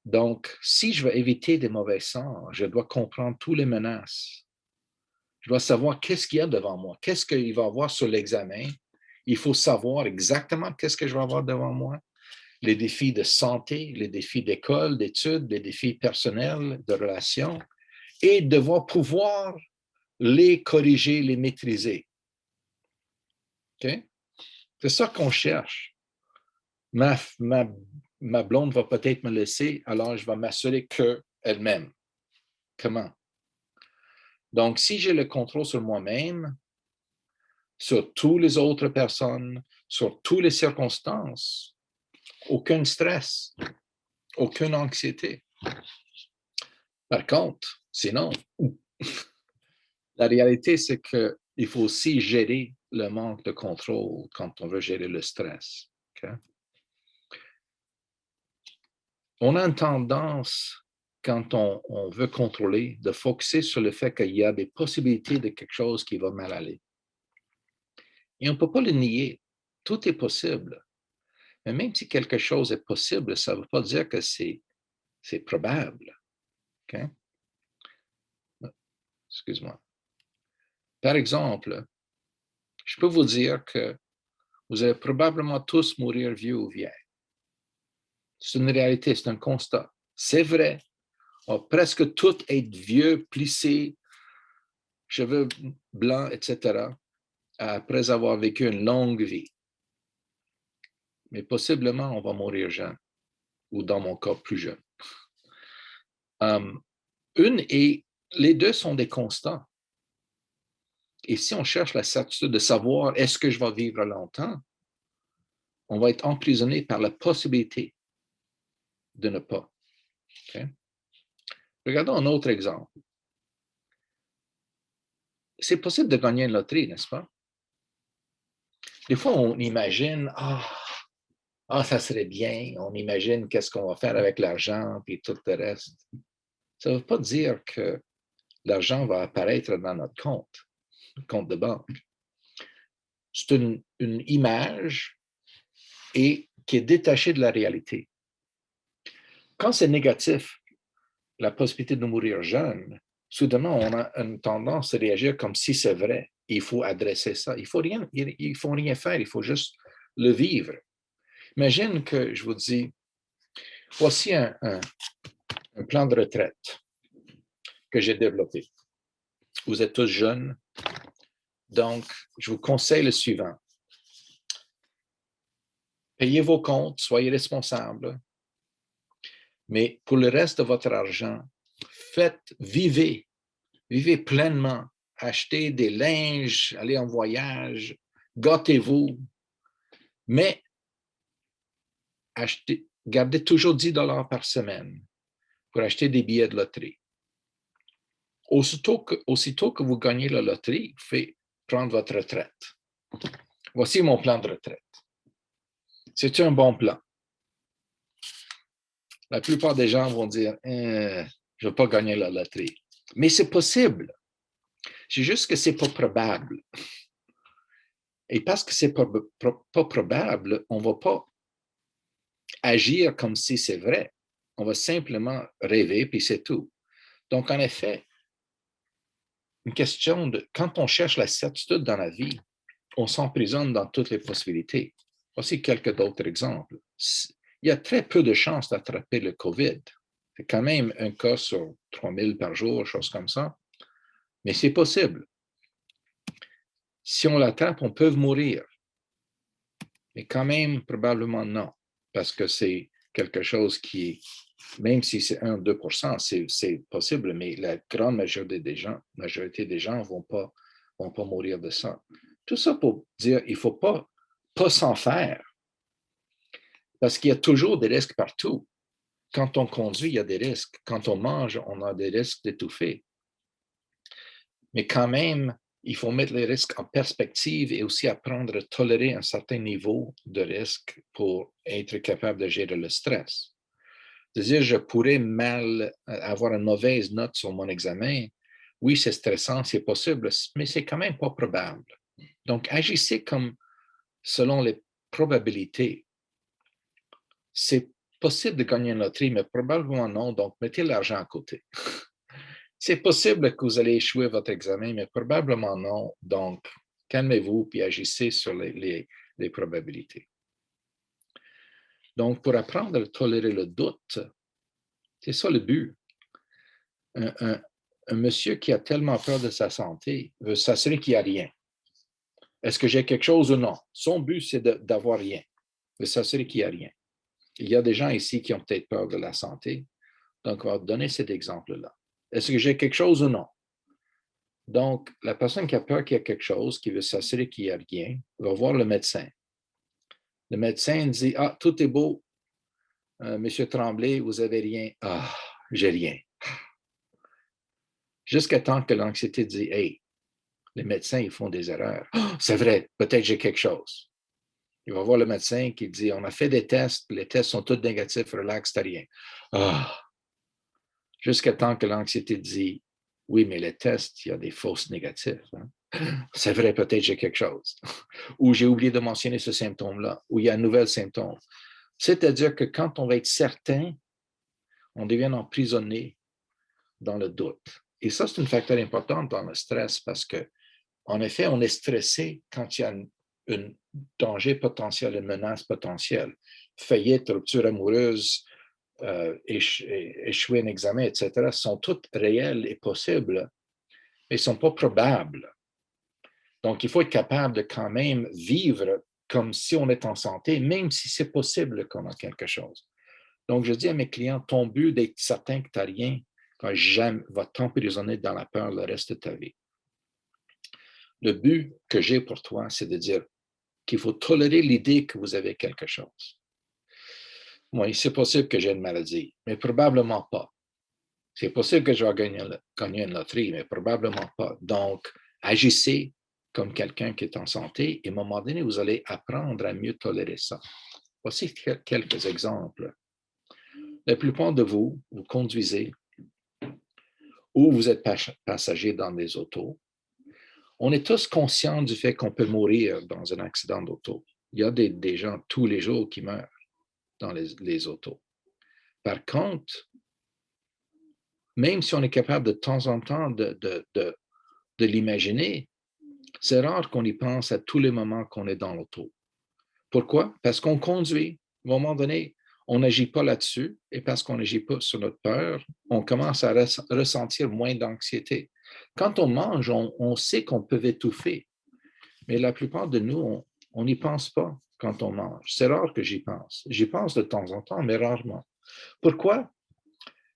Donc, si je veux éviter des mauvais sorts, je dois comprendre toutes les menaces. Je dois savoir qu'est-ce qu'il y a devant moi, qu'est-ce qu'il va y avoir sur l'examen. Il faut savoir exactement qu'est-ce que je vais avoir devant moi. Les défis de santé, les défis d'école, d'études, les défis personnels, de relations, et devoir pouvoir les corriger, les maîtriser. Okay? C'est ça qu'on cherche. Ma blonde va peut-être me laisser, alors je vais m'assurer qu'elle m'aime. Comment? Donc, si j'ai le contrôle sur moi-même, sur toutes les autres personnes, sur toutes les circonstances, aucun stress, aucune anxiété. Par contre, sinon, la réalité, c'est qu'il faut aussi gérer le manque de contrôle quand on veut gérer le stress. Okay? On a une tendance, quand on veut contrôler, de focuser sur le fait qu'il y a des possibilités de quelque chose qui va mal aller. Et on ne peut pas le nier. Tout est possible. Mais même si quelque chose est possible, ça ne veut pas dire que c'est probable. Okay? Excuse-moi. Par exemple, je peux vous dire que vous allez probablement tous mourir vieux ou vieilles. C'est une réalité, c'est un constat. C'est vrai. On va presque tous être vieux, plissés, cheveux blancs, etc., après avoir vécu une longue vie. Mais possiblement, on va mourir jeune, ou dans mon cas, plus jeune. Les deux sont des constants. Et si on cherche la certitude de savoir est-ce que je vais vivre longtemps, on va être emprisonné par la possibilité de ne pas. Okay? Regardons un autre exemple. C'est possible de gagner une loterie, n'est-ce pas? Des fois, on imagine, ça serait bien, on imagine qu'est-ce qu'on va faire avec l'argent, puis tout le reste. Ça ne veut pas dire que l'argent va apparaître dans notre compte de banque. C'est une image qui est détachée de la réalité. Quand c'est négatif, la possibilité de mourir jeune, soudainement, on a une tendance à réagir comme si c'est vrai. Il faut adresser ça. Il ne faut rien faire, il faut juste le vivre. Imagine que je vous dis, voici un plan de retraite que j'ai développé. Vous êtes tous jeunes, donc je vous conseille le suivant. Payez vos comptes, soyez responsables, mais pour le reste de votre argent, vivez pleinement, achetez des linges, allez en voyage, gâtez-vous, mais gardez toujours 10 $ par semaine pour acheter des billets de loterie. Aussitôt que vous gagnez la loterie, vous faites prendre votre retraite. Voici mon plan de retraite. C'est un bon plan. La plupart des gens vont dire je ne vais pas gagner la loterie. Mais c'est possible. C'est juste que ce n'est pas probable. Et parce que ce n'est pas probable, on ne va pas agir comme si c'est vrai. On va simplement rêver, puis c'est tout. Donc, en effet, une question de quand on cherche la certitude dans la vie, on s'emprisonne dans toutes les possibilités. Voici quelques autres exemples. Il y a très peu de chances d'attraper le COVID. C'est quand même un cas sur 3000 par jour, chose comme ça. Mais c'est possible. Si on l'attrape, on peut mourir. Mais quand même, probablement non. Parce que c'est quelque chose qui, même si c'est 1-2%, c'est possible, mais la grande majorité des gens ne vont pas mourir de ça. Tout ça pour dire qu'il ne faut pas s'en faire. Parce qu'il y a toujours des risques partout. Quand on conduit, il y a des risques. Quand on mange, on a des risques d'étouffer. Mais quand même, il faut mettre les risques en perspective et aussi apprendre à tolérer un certain niveau de risque pour être capable de gérer le stress. C'est-à-dire, je pourrais avoir une mauvaise note sur mon examen. Oui, c'est stressant, c'est possible, mais c'est quand même pas probable. Donc, agissez comme selon les probabilités. C'est possible de gagner une loterie, mais probablement non, donc mettez l'argent à côté. C'est possible que vous allez échouer votre examen, mais probablement non, donc calmez-vous puis agissez sur les probabilités. Donc, pour apprendre à tolérer le doute, c'est ça le but. Un monsieur qui a tellement peur de sa santé veut s'assurer qu'il n'y a rien. Est-ce que j'ai quelque chose ou non? Son but, c'est d'avoir rien, de s'assurer qu'il n'y a rien. Il y a des gens ici qui ont peut-être peur de la santé, donc on va donner cet exemple-là. Est-ce que j'ai quelque chose ou non? Donc, la personne qui a peur qu'il y a quelque chose, qui veut s'assurer qu'il n'y a rien, va voir le médecin. Le médecin dit, ah, tout est beau, Monsieur Tremblay, vous n'avez rien. Ah, j'ai rien. Jusqu'à temps que l'anxiété dit, hey, les médecins, ils font des erreurs. Oh, c'est vrai, peut-être j'ai quelque chose. Il va voir le médecin qui dit, on a fait des tests, les tests sont tous négatifs, relax, t'as rien. Ah, jusqu'à temps que l'anxiété dit, oui, mais les tests, il y a des fausses négatifs. Hein? C'est vrai, peut-être j'ai quelque chose. Ou j'ai oublié de mentionner ce symptôme-là, ou il y a un nouvel symptôme. C'est-à-dire que quand on va être certain, on devient emprisonné dans le doute. Et ça, c'est un facteur important dans le stress parce que, en effet, on est stressé quand il y a un danger potentiel, une menace potentielle. Faillite, rupture amoureuse, échouer un examen, etc., sont toutes réelles et possibles, mais ne sont pas probables. Donc, il faut être capable de quand même vivre comme si on est en santé, même si c'est possible qu'on a quelque chose. Donc, je dis à mes clients, ton but d'être certain que tu n'as rien va t'emprisonner dans la peur le reste de ta vie. Le but que j'ai pour toi, c'est de dire qu'il faut tolérer l'idée que vous avez quelque chose. Oui, c'est possible que j'ai une maladie, mais probablement pas. C'est possible que je vais gagner une loterie, mais probablement pas. Donc, agissez comme quelqu'un qui est en santé et à un moment donné, vous allez apprendre à mieux tolérer ça. Voici quelques exemples. La plupart de vous, vous conduisez ou vous êtes passager dans des autos. On est tous conscients du fait qu'on peut mourir dans un accident d'auto. Il y a des gens tous les jours qui meurent dans les autos. Par contre, même si on est capable de temps en temps de l'imaginer, c'est rare qu'on y pense à tous les moments qu'on est dans l'auto. Pourquoi? Parce qu'on conduit. À un moment donné, on n'agit pas là-dessus et parce qu'on n'agit pas sur notre peur, on commence à ressentir moins d'anxiété. Quand on mange, on sait qu'on peut étouffer, mais la plupart de nous, on n'y pense pas quand on mange. C'est rare que j'y pense. J'y pense de temps en temps, mais rarement. Pourquoi?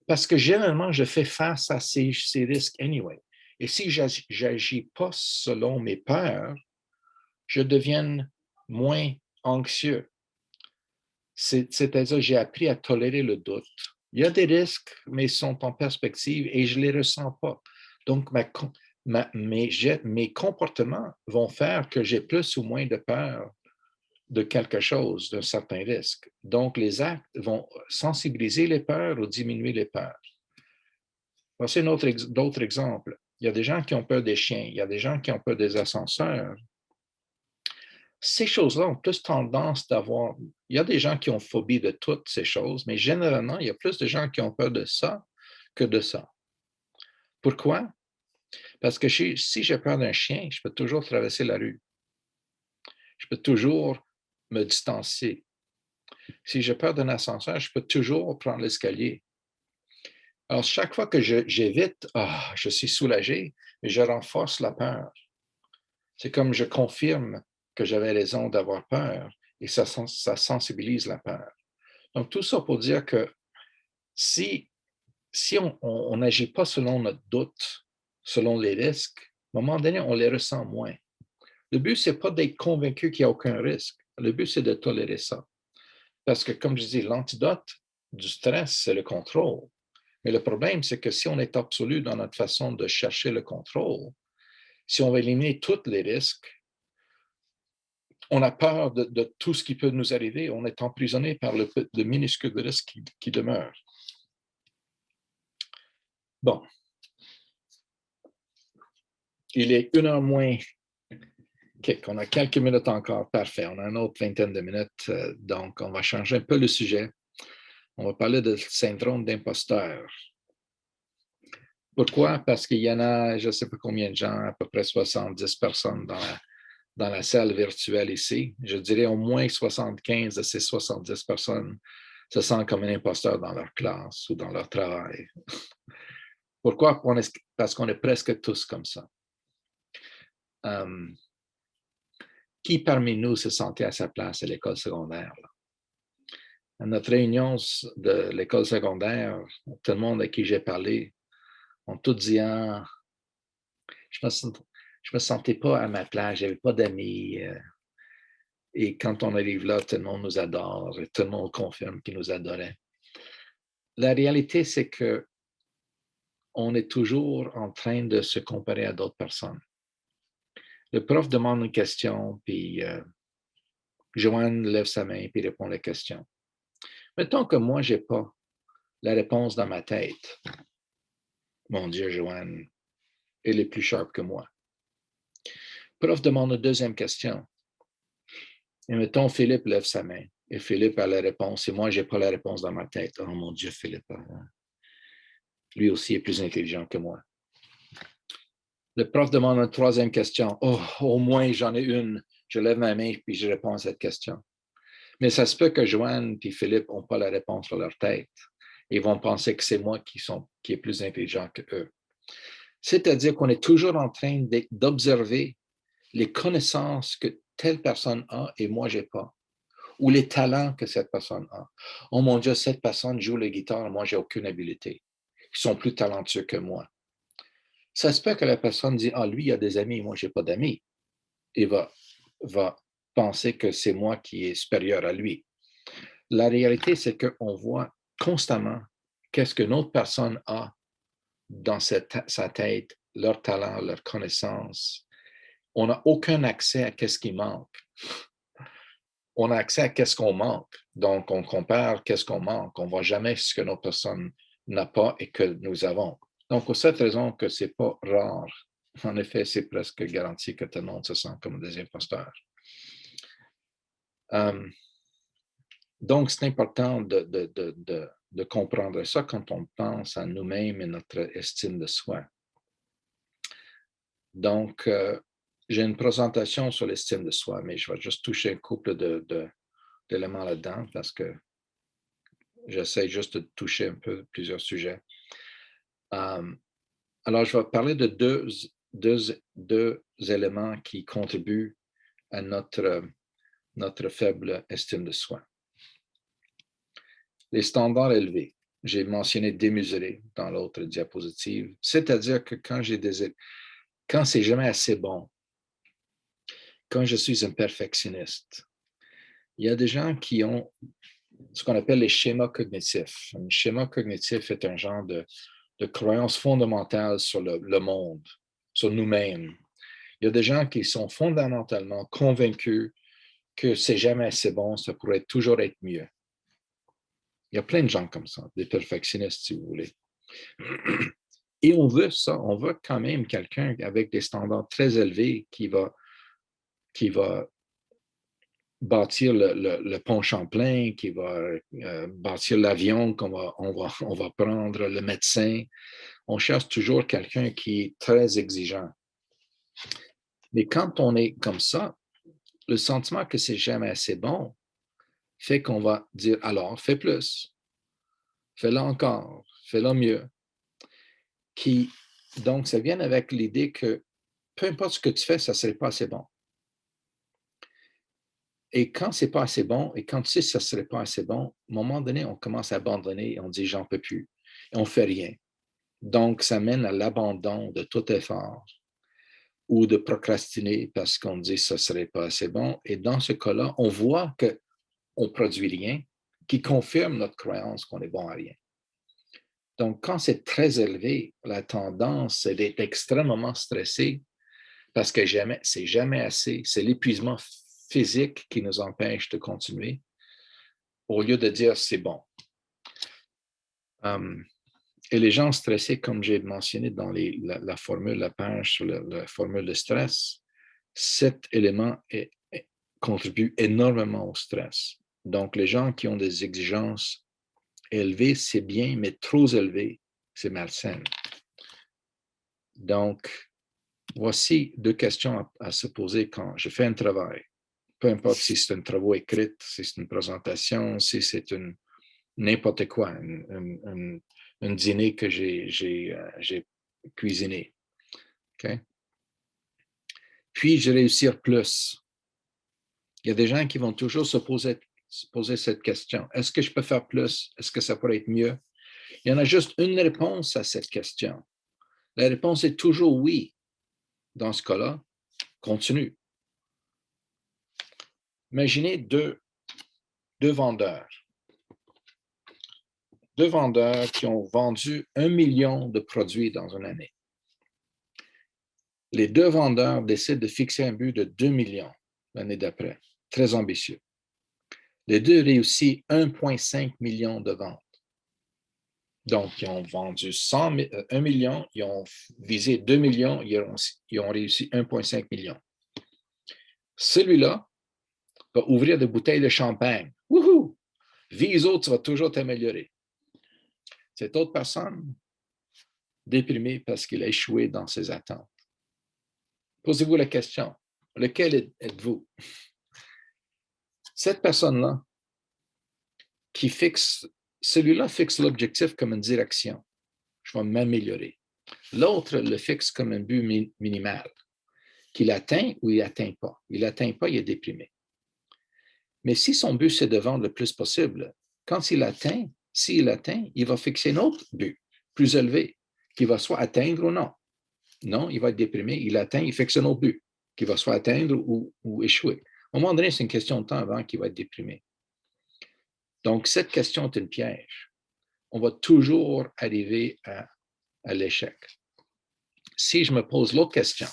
Parce que généralement, je fais face à ces risques anyway. Et si je n'agis pas selon mes peurs, je deviens moins anxieux. C'est-à-dire, j'ai appris à tolérer le doute. Il y a des risques, mais ils sont en perspective et je ne les ressens pas. Donc, mes comportements vont faire que j'ai plus ou moins de peur de quelque chose, d'un certain risque. Donc, les actes vont sensibiliser les peurs ou diminuer les peurs. Voici d'autres exemples. Il y a des gens qui ont peur des chiens, il y a des gens qui ont peur des ascenseurs. Ces choses-là ont plus tendance d'avoir... Il y a des gens qui ont phobie de toutes ces choses, mais généralement, il y a plus de gens qui ont peur de ça que de ça. Pourquoi? Parce que si j'ai peur d'un chien, je peux toujours traverser la rue. Je peux toujours me distancer. Si j'ai peur d'un ascenseur, je peux toujours prendre l'escalier. Alors, chaque fois que j'évite, je suis soulagé, mais je renforce la peur. C'est comme je confirme que j'avais raison d'avoir peur et ça sensibilise la peur. Donc, tout ça pour dire que si on n'agit pas selon notre doute, selon les risques, à un moment donné, on les ressent moins. Le but, ce n'est pas d'être convaincu qu'il n'y a aucun risque. Le but, c'est de tolérer ça. Parce que, comme je dis, l'antidote du stress, c'est le contrôle. Mais le problème, c'est que si on est absolu dans notre façon de chercher le contrôle, si on va éliminer tous les risques, on a peur de tout ce qui peut nous arriver. On est emprisonné par le minuscule risque qui demeure. Bon. Il est 1h moins. On a quelques minutes encore. Parfait. On a une autre vingtaine de minutes. Donc, on va changer un peu le sujet. On va parler du syndrome d'imposteur. Pourquoi? Parce qu'il y en a, je ne sais pas combien de gens, à peu près 70 personnes dans la salle virtuelle ici. Je dirais au moins 75 de ces 70 personnes se sentent comme un imposteur dans leur classe ou dans leur travail. Pourquoi? Parce qu'on est presque tous comme ça. Qui parmi nous se sentait à sa place à l'école secondaire? Là? À notre réunion de l'école secondaire, tout le monde à qui j'ai parlé ont tout dit je me sentais pas à ma place, j'avais pas d'amis. Et quand on arrive là, tout le monde nous adore et tout le monde confirme qu'il nous adorait. La réalité, c'est que on est toujours en train de se comparer à d'autres personnes. Le prof demande une question, puis Joanne lève sa main puis répond à la question. Mettons que moi, je n'ai pas la réponse dans ma tête. Mon Dieu, Joanne, elle est plus sharp que moi. Le prof demande une deuxième question. Et mettons, Philippe lève sa main. Et Philippe a la réponse. Et moi, je n'ai pas la réponse dans ma tête. Oh mon Dieu, Philippe. Lui aussi est plus intelligent que moi. Le prof demande une troisième question. Oh, au moins, j'en ai une. Je lève ma main puis je réponds à cette question. Mais ça se peut que Joanne et Philippe n'ont pas la réponse dans leur tête. Ils vont penser que c'est moi qui est plus intelligent qu'eux. C'est-à-dire qu'on est toujours en train d'observer les connaissances que telle personne a et moi, je n'ai pas. Ou les talents que cette personne a. Oh mon Dieu, cette personne joue la guitare, moi, je n'ai aucune habileté. Ils sont plus talentueux que moi. Ça se peut que la personne dise, lui, il a des amis, moi, je n'ai pas d'amis. Et va penser que c'est moi qui est supérieur à lui. La réalité, c'est qu'on voit constamment qu'est-ce qu'une autre personne a dans sa tête, leur talent, leur connaissance. On n'a aucun accès à qu'est-ce qui manque. On a accès à qu'est-ce qu'on manque. Donc, on compare qu'est-ce qu'on manque. On ne voit jamais ce que notre personne n'a pas et que nous avons. Donc, pour cette raison que ce n'est pas rare. En effet, c'est presque garanti que tout le monde se sent comme des imposteurs. Donc, c'est important de comprendre ça quand on pense à nous-mêmes et notre estime de soi. Donc, j'ai une présentation sur l'estime de soi, mais je vais juste toucher un couple d'éléments là-dedans parce que j'essaie juste de toucher un peu plusieurs sujets. Alors, je vais parler de deux éléments qui contribuent à notre faible estime de soi. Les standards élevés. J'ai mentionné démesuré dans l'autre diapositive, c'est-à-dire que quand c'est jamais assez bon, quand je suis un perfectionniste, il y a des gens qui ont ce qu'on appelle les schémas cognitifs. Un schéma cognitif est un genre de croyance fondamentale sur le monde, sur nous-mêmes. Il y a des gens qui sont fondamentalement convaincus que c'est jamais assez bon, ça pourrait toujours être mieux. Il y a plein de gens comme ça, des perfectionnistes, si vous voulez. Et on veut ça, on veut quand même quelqu'un avec des standards très élevés qui va bâtir le pont Champlain, qui va bâtir l'avion on va prendre, le médecin. On cherche toujours quelqu'un qui est très exigeant. Mais quand on est comme ça, le sentiment que c'est jamais assez bon fait qu'on va dire, alors, fais plus, fais-le encore, fais-le mieux. Donc, ça vient avec l'idée que peu importe ce que tu fais, ça ne serait pas assez bon. Et quand c'est pas assez bon, et quand tu sais que ça ne serait pas assez bon, à un moment donné, on commence à abandonner et on dit, j'en peux plus. Et on ne fait rien. Donc, ça mène à l'abandon de tout effort ou de procrastiner parce qu'on dit que ça ne serait pas assez bon. Et dans ce cas-là, on voit qu'on ne produit rien, qui confirme notre croyance qu'on est bon à rien. Donc, quand c'est très élevé, la tendance, c'est d'être extrêmement stressé parce que c'est jamais assez. C'est l'épuisement physique qui nous empêche de continuer au lieu de dire c'est bon. Et les gens stressés, comme j'ai mentionné dans la formule, la page sur la formule de stress, cet élément contribue énormément au stress. Donc, les gens qui ont des exigences élevées, c'est bien, mais trop élevées, c'est malsain. Donc, voici 2 questions à se poser quand je fais un travail. Peu importe si c'est un travail écrit, si c'est une présentation, si c'est n'importe quoi, un dîner que j'ai cuisiné. Okay? Puis-je réussir plus? Il y a des gens qui vont toujours se poser cette question. Est-ce que je peux faire plus? Est-ce que ça pourrait être mieux? Il y en a juste une réponse à cette question. La réponse est toujours oui. Dans ce cas-là, continue. Imaginez deux vendeurs. 2 vendeurs qui ont vendu 1 million de produits dans une année. Les 2 vendeurs décident de fixer un but de 2 millions l'année d'après. Très ambitieux. Les 2 réussissent 1,5 million de ventes. Donc, ils ont vendu 1 million, ils ont visé 2 millions, ils ont réussi 1,5 million. Celui-là va ouvrir des bouteilles de champagne. Wouhou! Vise autres, tu vas toujours t'améliorer. Cette autre personne, déprimée parce qu'il a échoué dans ses attentes. Posez-vous la question, lequel êtes-vous? Cette personne-là, celui-là fixe l'objectif comme une direction. Je vais m'améliorer. L'autre le fixe comme un but minimal, qu'il atteint ou il n'atteint pas. Il n'atteint pas, il est déprimé. Mais si son but, c'est de vendre le plus possible, s'il atteint, il va fixer un autre but, plus élevé, qu'il va soit atteindre ou non. Non, il va être déprimé, il atteint, il fixe un autre but, qu'il va soit atteindre ou échouer. À un moment donné, c'est une question de temps avant qu'il va être déprimé. Donc, cette question est un piège. On va toujours arriver à l'échec. Si je me pose l'autre question,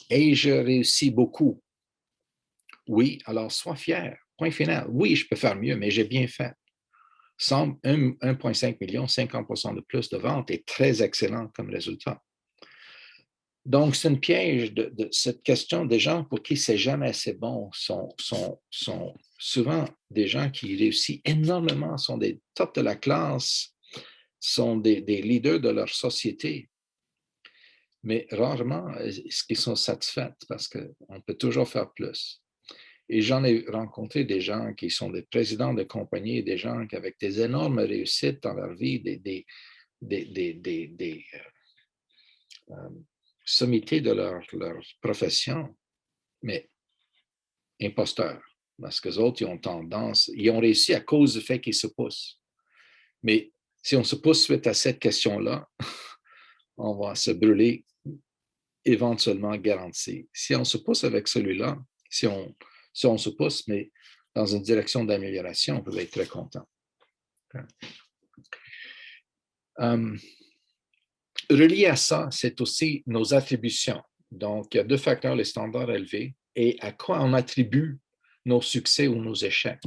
ai-je réussi beaucoup? Oui, alors sois fier. Point final. Oui, je peux faire mieux, mais j'ai bien fait. 1,5 million, 50% de plus de ventes est très excellent comme résultat. Donc, c'est un piège de cette question. Des gens pour qui c'est jamais assez bon sont souvent des gens qui réussissent énormément, sont des tops de la classe, sont des leaders de leur société. Mais rarement est-ce qu'ils sont satisfaits parce qu'on peut toujours faire plus. Et j'en ai rencontré des gens qui sont des présidents de compagnies, des gens avec des énormes réussites dans leur vie, des sommités de leur profession, mais imposteurs. Parce que les autres, ils ont réussi à cause du fait qu'ils se poussent. Mais si on se pousse suite à cette question-là, on va se brûler éventuellement garanti. Si on se pousse avec celui-là, si on se pousse, mais dans une direction d'amélioration, vous être très content. Relié à ça, c'est aussi nos attributions. Donc, il y a deux facteurs, les standards élevés et à quoi on attribue nos succès ou nos échecs.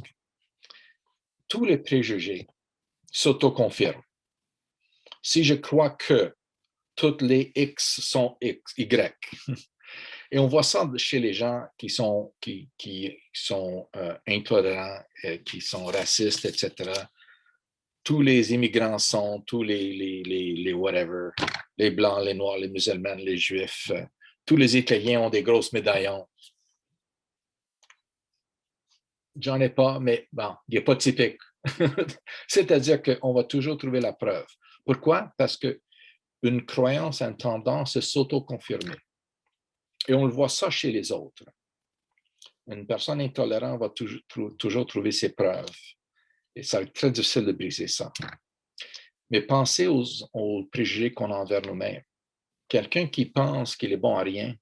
Tous les préjugés s'autoconfirment. Si je crois que toutes les X sont X, Y, et on voit ça chez les gens qui sont intolérants, qui sont racistes, etc. Tous les immigrants sont, tous les whatever, les Blancs, les Noirs, les musulmans, les Juifs, tous les Italiens ont des grosses médaillons. J'en ai pas, mais bon, il n'est pas typique. C'est-à-dire qu'on va toujours trouver la preuve. Pourquoi? Parce qu'une croyance a une tendance à s'auto-confirmer. Et on le voit ça chez les autres. Une personne intolérante va toujours trouver ses preuves. Et ça va être très difficile de briser ça. Mais pensez aux préjugés qu'on a envers nous-mêmes. Quelqu'un qui pense qu'il est bon à rien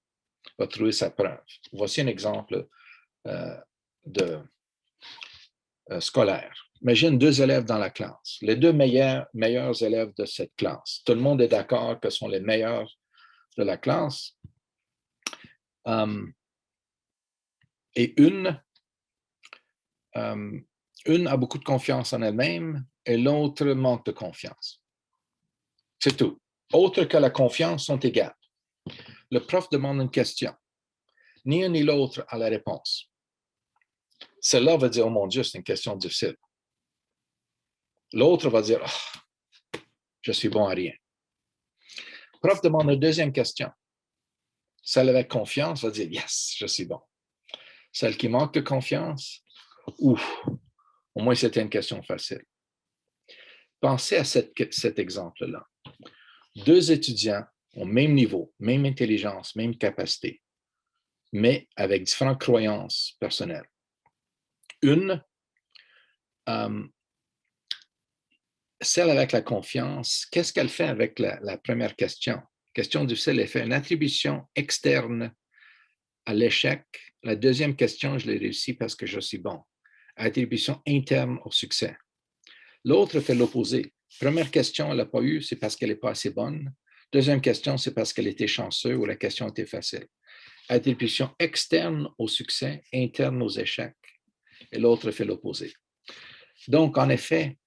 va trouver sa preuve. Voici un exemple scolaire. Imagine deux élèves dans la classe, les deux meilleurs élèves de cette classe. Tout le monde est d'accord que ce sont les meilleurs de la classe. Et une a beaucoup de confiance en elle-même et l'autre manque de confiance. C'est tout. Autre que la confiance sont égales. Le prof demande une question. Ni un ni l'autre a la réponse. Celle-là va dire, oh mon Dieu, c'est une question difficile. L'autre va dire, oh, je suis bon à rien. Le prof demande une deuxième question. Celle avec confiance va dire, yes, je suis bon. Celle qui manque de confiance, ouf, au moins c'était une question facile. Pensez à cet exemple-là. Deux étudiants au même niveau, même intelligence, même capacité, mais avec différentes croyances personnelles. Une, celle avec la confiance, qu'est-ce qu'elle fait avec la première question? Question difficile, elle fait une attribution externe à l'échec. La deuxième question, je l'ai réussi parce que je suis bon. Attribution interne au succès. L'autre fait l'opposé. Première question, elle n'a pas eu, c'est parce qu'elle n'est pas assez bonne. Deuxième question, c'est parce qu'elle était chanceuse ou la question était facile. Attribution externe au succès, interne aux échecs. Et l'autre fait l'opposé. Donc, en effet,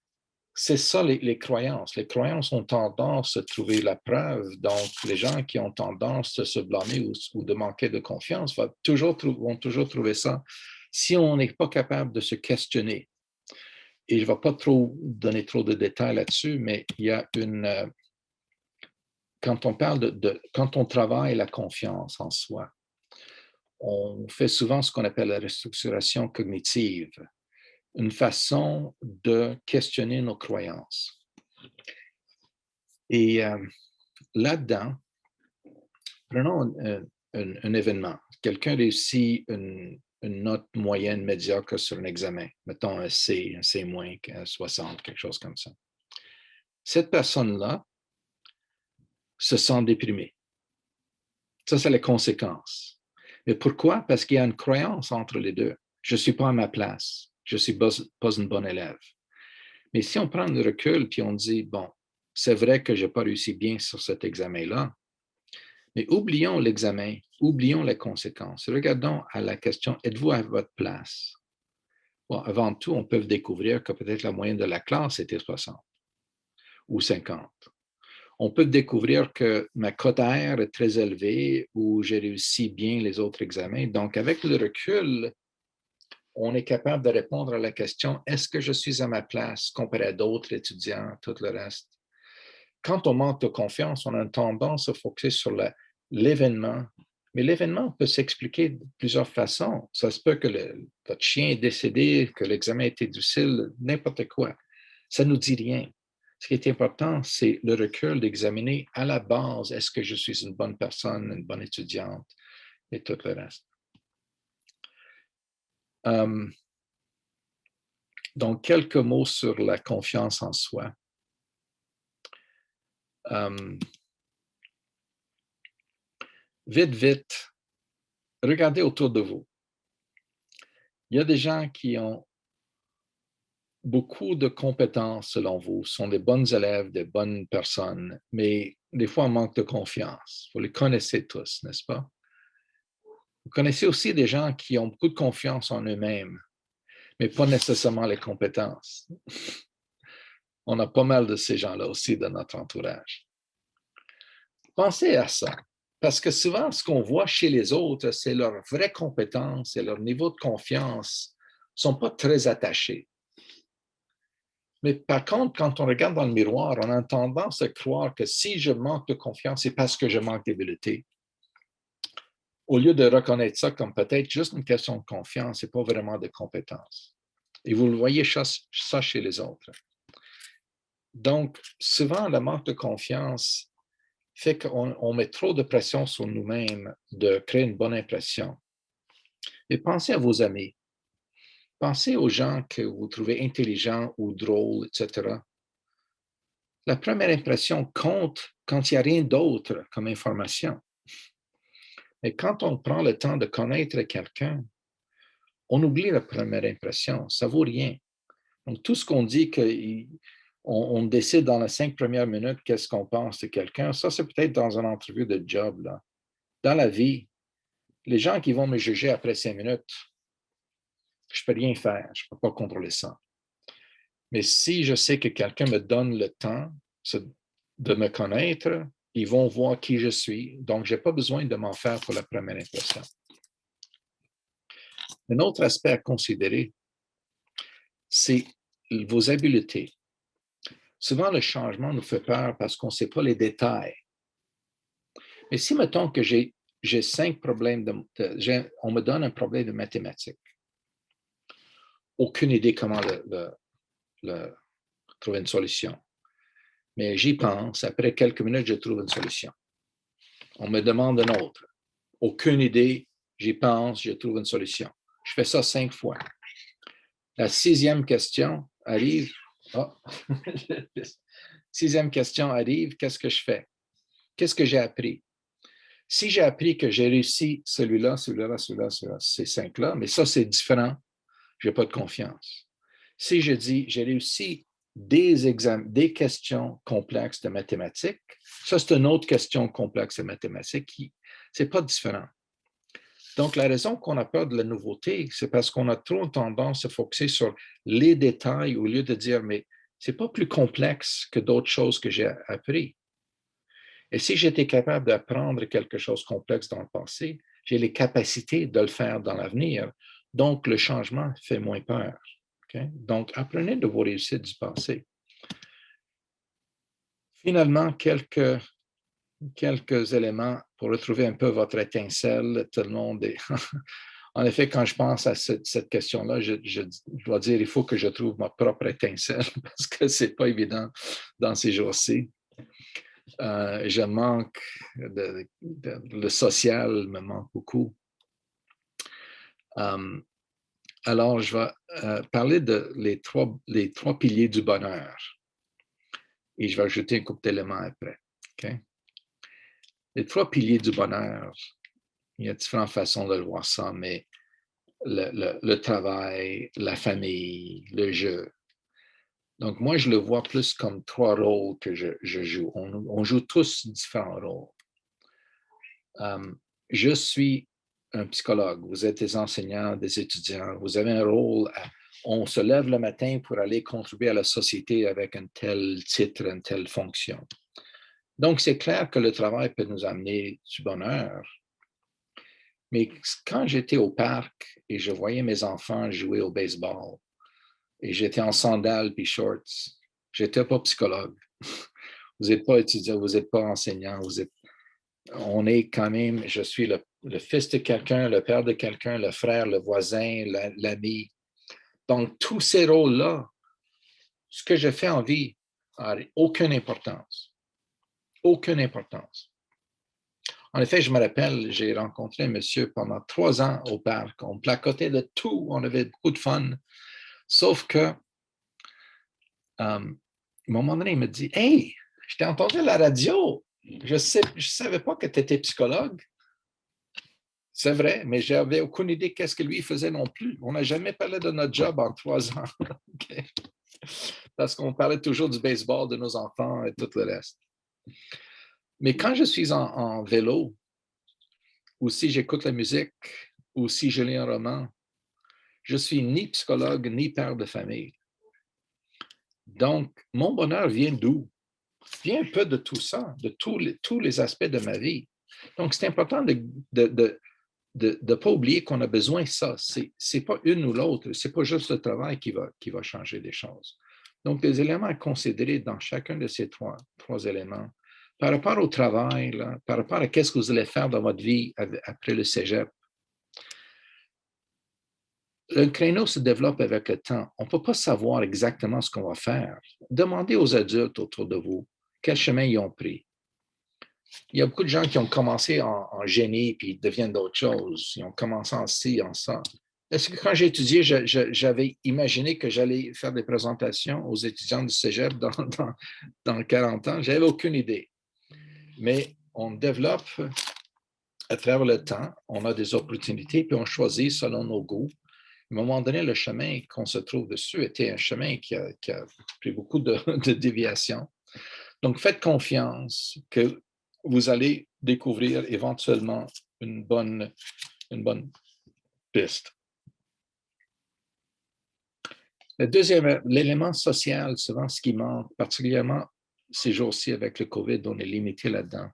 c'est ça les croyances. Les croyances ont tendance à trouver la preuve. Donc, les gens qui ont tendance à se blâmer ou de manquer de confiance vont toujours trouver ça. Si on n'est pas capable de se questionner, et je ne vais pas donner trop de détails là-dessus, mais il y a quand on parle quand on travaille la confiance en soi, on fait souvent ce qu'on appelle la restructuration cognitive, une façon de questionner nos croyances. Et là-dedans, prenons un événement. Quelqu'un réussit une note moyenne médiocre sur un examen, mettons un C, un C-, un 60, quelque chose comme ça. Cette personne-là se sent déprimée. Ça, c'est les conséquences. Mais pourquoi? Parce qu'il y a une croyance entre les deux. Je ne suis pas à ma place. Je ne suis pas une bonne élève. Mais si on prend le recul puis on dit, bon, c'est vrai que je n'ai pas réussi bien sur cet examen-là, mais oublions l'examen, oublions les conséquences. Regardons à la question, êtes-vous à votre place? Bon, avant tout, on peut découvrir que peut-être la moyenne de la classe était 60 ou 50. On peut découvrir que ma cote R est très élevée ou j'ai réussi bien les autres examens. Donc, avec le recul, on est capable de répondre à la question, est-ce que je suis à ma place comparé à d'autres étudiants, tout le reste? Quand on manque de confiance, on a une tendance à focuser sur l'événement. Mais l'événement peut s'expliquer de plusieurs façons. Ça se peut que votre chien est décédé, que l'examen était difficile, n'importe quoi. Ça ne nous dit rien. Ce qui est important, c'est le recul d'examiner à la base, est-ce que je suis une bonne personne, une bonne étudiante, et tout le reste. Donc, quelques mots sur la confiance en soi. Vite, regardez autour de vous. Il y a des gens qui ont beaucoup de compétences, selon vous, sont des bonnes élèves, des bonnes personnes, mais des fois, on manque de confiance. Vous les connaissez tous, n'est-ce pas? Vous connaissez aussi des gens qui ont beaucoup de confiance en eux-mêmes, mais pas nécessairement les compétences. On a pas mal de ces gens-là aussi dans notre entourage. Pensez à ça, parce que souvent, ce qu'on voit chez les autres, c'est leurs vraies compétences et leur niveau de confiance ne sont pas très attachés. Mais par contre, quand on regarde dans le miroir, on a tendance à croire que si je manque de confiance, c'est parce que je manque d'habileté. Au lieu de reconnaître ça comme peut-être juste une question de confiance, ce n'est pas vraiment de compétence. Et vous le voyez ça chez les autres. Donc, souvent, le manque de confiance fait qu'on met trop de pression sur nous-mêmes de créer une bonne impression. Et pensez à vos amis. Pensez aux gens que vous trouvez intelligents ou drôles, etc. La première impression compte quand il n'y a rien d'autre comme information. Mais quand on prend le temps de connaître quelqu'un, on oublie la première impression. Ça ne vaut rien. Donc, tout ce qu'on dit on décide dans les 5 premières minutes qu'est-ce qu'on pense de quelqu'un, ça, c'est peut-être dans une entrevue de job. Là. Dans la vie, les gens qui vont me juger après 5 minutes, je ne peux rien faire. Je ne peux pas contrôler ça. Mais si je sais que quelqu'un me donne le temps de me connaître, ils vont voir qui je suis. Donc, je n'ai pas besoin de m'en faire pour la première impression. Un autre aspect à considérer, c'est vos habiletés. Souvent, le changement nous fait peur parce qu'on ne sait pas les détails. Mais si, mettons que j'ai 5 problèmes, on me donne un problème de mathématiques, aucune idée comment trouver une solution. Mais j'y pense, après quelques minutes, je trouve une solution. On me demande un autre. Aucune idée, j'y pense, je trouve une solution. Je fais ça 5 fois. La 6e question arrive. Oh. 6e question arrive, qu'est-ce que je fais? Qu'est-ce que j'ai appris? Si j'ai appris que j'ai réussi celui-là, ces 5-là, mais ça, c'est différent, je n'ai pas de confiance. Si je dis, j'ai réussi des questions complexes de mathématiques, ça, c'est une autre question complexe de mathématiques ce n'est pas différent. Donc, la raison qu'on a peur de la nouveauté, c'est parce qu'on a trop tendance à focuser sur les détails au lieu de dire, mais ce n'est pas plus complexe que d'autres choses que j'ai appris. Et si j'étais capable d'apprendre quelque chose de complexe dans le passé, j'ai les capacités de le faire dans l'avenir. Donc, le changement fait moins peur. Okay? Donc, apprenez de vos réussites du passé. Finalement, quelques éléments pour retrouver un peu votre étincelle. Tout le monde est... En effet, quand je pense à cette question-là, je dois dire il faut que je trouve ma propre étincelle parce que ce n'est pas évident dans ces jours-ci. Je manque, le social me manque beaucoup. Alors, je vais parler les trois piliers du bonheur. Et je vais ajouter un couple d'éléments après. Okay? Les 3 piliers du bonheur, il y a différentes façons de le voir ça, mais le travail, la famille, le jeu. Donc, moi, je le vois plus comme 3 rôles que je joue. On joue tous différents rôles. Je suis un psychologue, vous êtes des enseignants, des étudiants, vous avez un rôle, on se lève le matin pour aller contribuer à la société avec un tel titre, une telle fonction. Donc, c'est clair que le travail peut nous amener du bonheur. Mais quand j'étais au parc et je voyais mes enfants jouer au baseball et j'étais en sandales puis shorts, je n'étais pas psychologue. Vous n'êtes pas étudiant, vous n'êtes pas enseignant, on est quand même, je suis le fils de quelqu'un, le père de quelqu'un, le frère, le voisin, l'ami. Donc, tous ces rôles-là, ce que je fais en vie n'a aucune importance. Aucune importance. En effet, je me rappelle, j'ai rencontré un monsieur pendant 3 ans au parc. On placotait de tout, on avait beaucoup de fun. Sauf que, à un moment donné, il me dit « Hey, je t'ai entendu à la radio. Je ne savais pas que tu étais psychologue. » C'est vrai, mais je n'avais aucune idée qu'est-ce que lui faisait non plus. On n'a jamais parlé de notre job en 3 ans. Okay. Parce qu'on parlait toujours du baseball, de nos enfants et tout le reste. Mais quand je suis en vélo, ou si j'écoute la musique, ou si je lis un roman, je suis ni psychologue, ni père de famille. Donc, mon bonheur vient d'où? Vient un peu de tout ça, de tous les aspects de ma vie. Donc, c'est important de ne pas oublier qu'on a besoin de ça. C'est pas une ou l'autre, c'est pas juste le travail qui va changer les choses. Donc, les éléments à considérer dans chacun de ces trois éléments, par rapport au travail, là, par rapport à qu'est-ce que vous allez faire dans votre vie après le cégep, le créneau se développe avec le temps. On ne peut pas savoir exactement ce qu'on va faire. Demandez aux adultes autour de vous quel chemin ils ont pris. Il y a beaucoup de gens qui ont commencé en génie puis ils deviennent d'autres choses. Ils ont commencé en ci, en ça. Est-ce que quand j'ai étudié, j'avais imaginé que j'allais faire des présentations aux étudiants du cégep dans 40 ans? Je n'avais aucune idée. Mais on développe à travers le temps, on a des opportunités, puis on choisit selon nos goûts. À un moment donné, le chemin qu'on se trouve dessus était un chemin qui a pris beaucoup de déviations. Donc, faites confiance que vous allez découvrir éventuellement une bonne piste. Le deuxième, l'élément social, souvent ce qui manque, particulièrement ces jours-ci avec le COVID, on est limité là-dedans.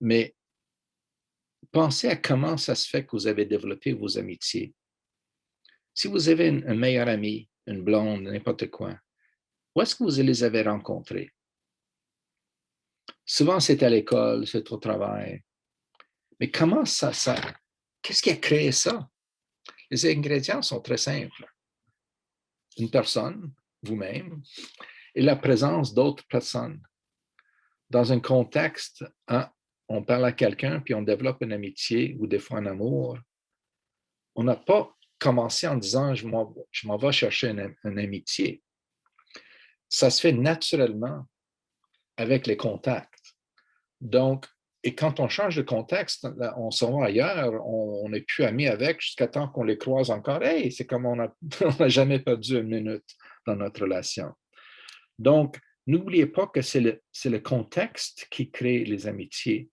Mais pensez à comment ça se fait que vous avez développé vos amitiés. Si vous avez un meilleur ami, une blonde, n'importe quoi, où est-ce que vous les avez rencontrés? Souvent, c'est à l'école, c'est au travail. Mais comment ça qu'est-ce qui a créé ça? Les ingrédients sont très simples. Une personne, vous-même, et la présence d'autres personnes. Dans un contexte, on parle à quelqu'un, puis on développe une amitié ou des fois un amour. On n'a pas commencé en disant je m'en vais chercher une amitié. Ça se fait naturellement avec les contacts. Donc, et quand on change de contexte, on s'en va ailleurs, on n'est plus amis avec jusqu'à temps qu'on les croise encore. Hey, c'est comme on n'a jamais perdu une minute dans notre relation. Donc, n'oubliez pas que c'est le contexte qui crée les amitiés.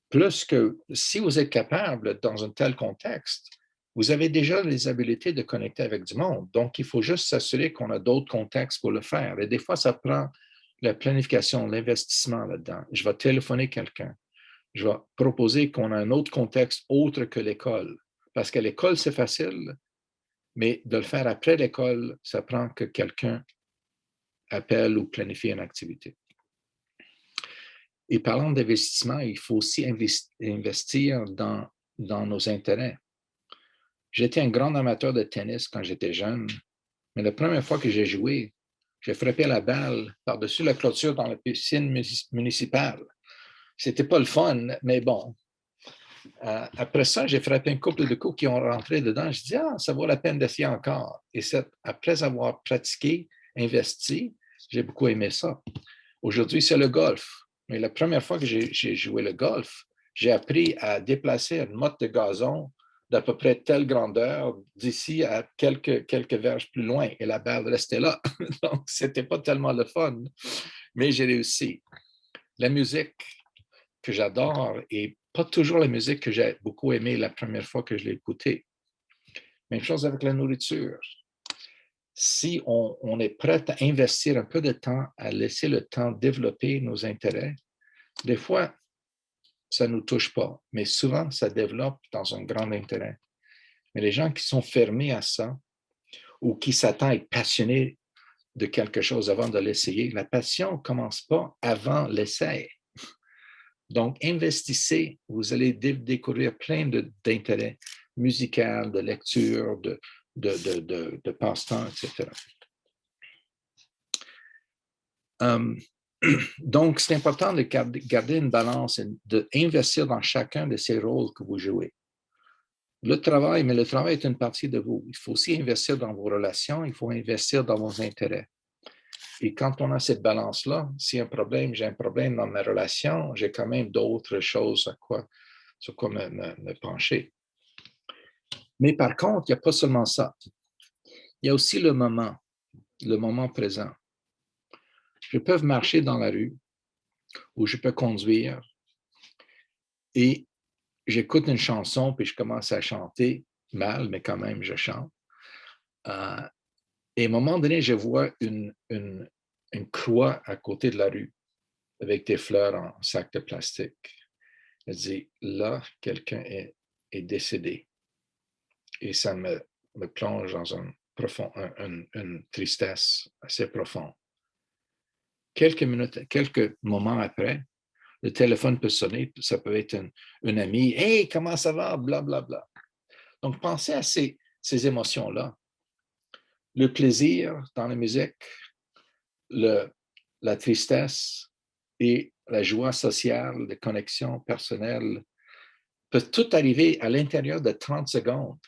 Plus que si vous êtes capable dans un tel contexte, vous avez déjà les habiletés de connecter avec du monde. Donc, il faut juste s'assurer qu'on a d'autres contextes pour le faire. Et des fois, ça prend la planification, l'investissement là-dedans. Je vais téléphoner quelqu'un. Je vais proposer qu'on a un autre contexte autre que l'école. Parce qu'à l'école, c'est facile, mais de le faire après l'école, ça prend que quelqu'un appelle ou planifie une activité. Et parlant d'investissement, il faut aussi investir dans nos intérêts. J'étais un grand amateur de tennis quand j'étais jeune, mais la première fois que j'ai joué, j'ai frappé la balle par-dessus la clôture dans la piscine municipale. C'était pas le fun, mais bon. Après ça, j'ai frappé un couple de coups qui ont rentré dedans. Je dis, ça vaut la peine d'essayer encore. Et après avoir pratiqué, investi, j'ai beaucoup aimé ça. Aujourd'hui, c'est le golf. Mais la première fois que j'ai joué le golf, j'ai appris à déplacer une motte de gazon d'à peu près telle grandeur d'ici à quelques verges plus loin. Et la balle restait là. Donc, c'était pas tellement le fun. Mais j'ai réussi. La musique que j'adore et pas toujours la musique que j'ai beaucoup aimée la première fois que je l'ai écoutée. Même chose avec la nourriture. Si on est prêt à investir un peu de temps, à laisser le temps développer nos intérêts, des fois, ça ne nous touche pas, mais souvent, ça développe dans un grand intérêt. Mais les gens qui sont fermés à ça ou qui s'attendent à être passionnés de quelque chose avant de l'essayer, la passion ne commence pas avant l'essai. Donc, investissez, vous allez découvrir plein d'intérêts musicaux, de lecture, de passe-temps, etc. Donc, c'est important de garder une balance et d'investir dans chacun de ces rôles que vous jouez. Le travail est une partie de vous. Il faut aussi investir dans vos relations, il faut investir dans vos intérêts. Et quand on a cette balance-là, si j'ai un problème dans ma relation, j'ai quand même d'autres choses à quoi sur quoi me pencher. Mais par contre, il n'y a pas seulement ça. Il y a aussi le moment présent. Je peux marcher dans la rue ou je peux conduire et j'écoute une chanson puis je commence à chanter mal, mais quand même, je chante. Et à un moment donné, je vois une croix à côté de la rue avec des fleurs en sac de plastique. Je dis, là, quelqu'un est décédé. Et ça me plonge dans une tristesse assez profonde. Quelques moments après, le téléphone peut sonner, ça peut être une amie. « Hey, comment ça va? » Bla, bla, bla. Donc, pensez à ces émotions-là. Le plaisir dans la musique, la tristesse et la joie sociale, les connexions personnelles, peuvent tout arriver à l'intérieur de 30 secondes.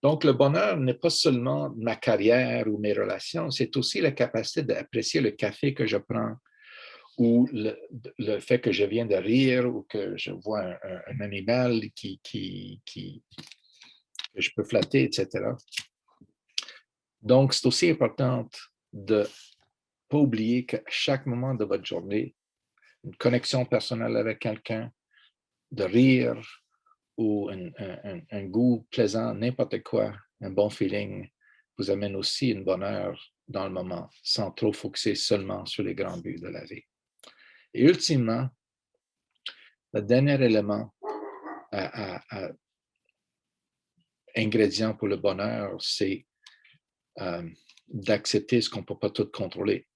Donc, le bonheur n'est pas seulement ma carrière ou mes relations, c'est aussi la capacité d'apprécier le café que je prends ou le fait que je viens de rire ou que je vois un animal que je peux flatter, etc. Donc, c'est aussi important de ne pas oublier qu'à chaque moment de votre journée, une connexion personnelle avec quelqu'un, de rire ou un goût plaisant, n'importe quoi, un bon feeling, vous amène aussi une bonheur dans le moment, sans trop focuser seulement sur les grands buts de la vie. Et ultimement, le dernier élément ingrédient pour le bonheur, c'est d'accepter ce qu'on ne peut pas tout contrôler.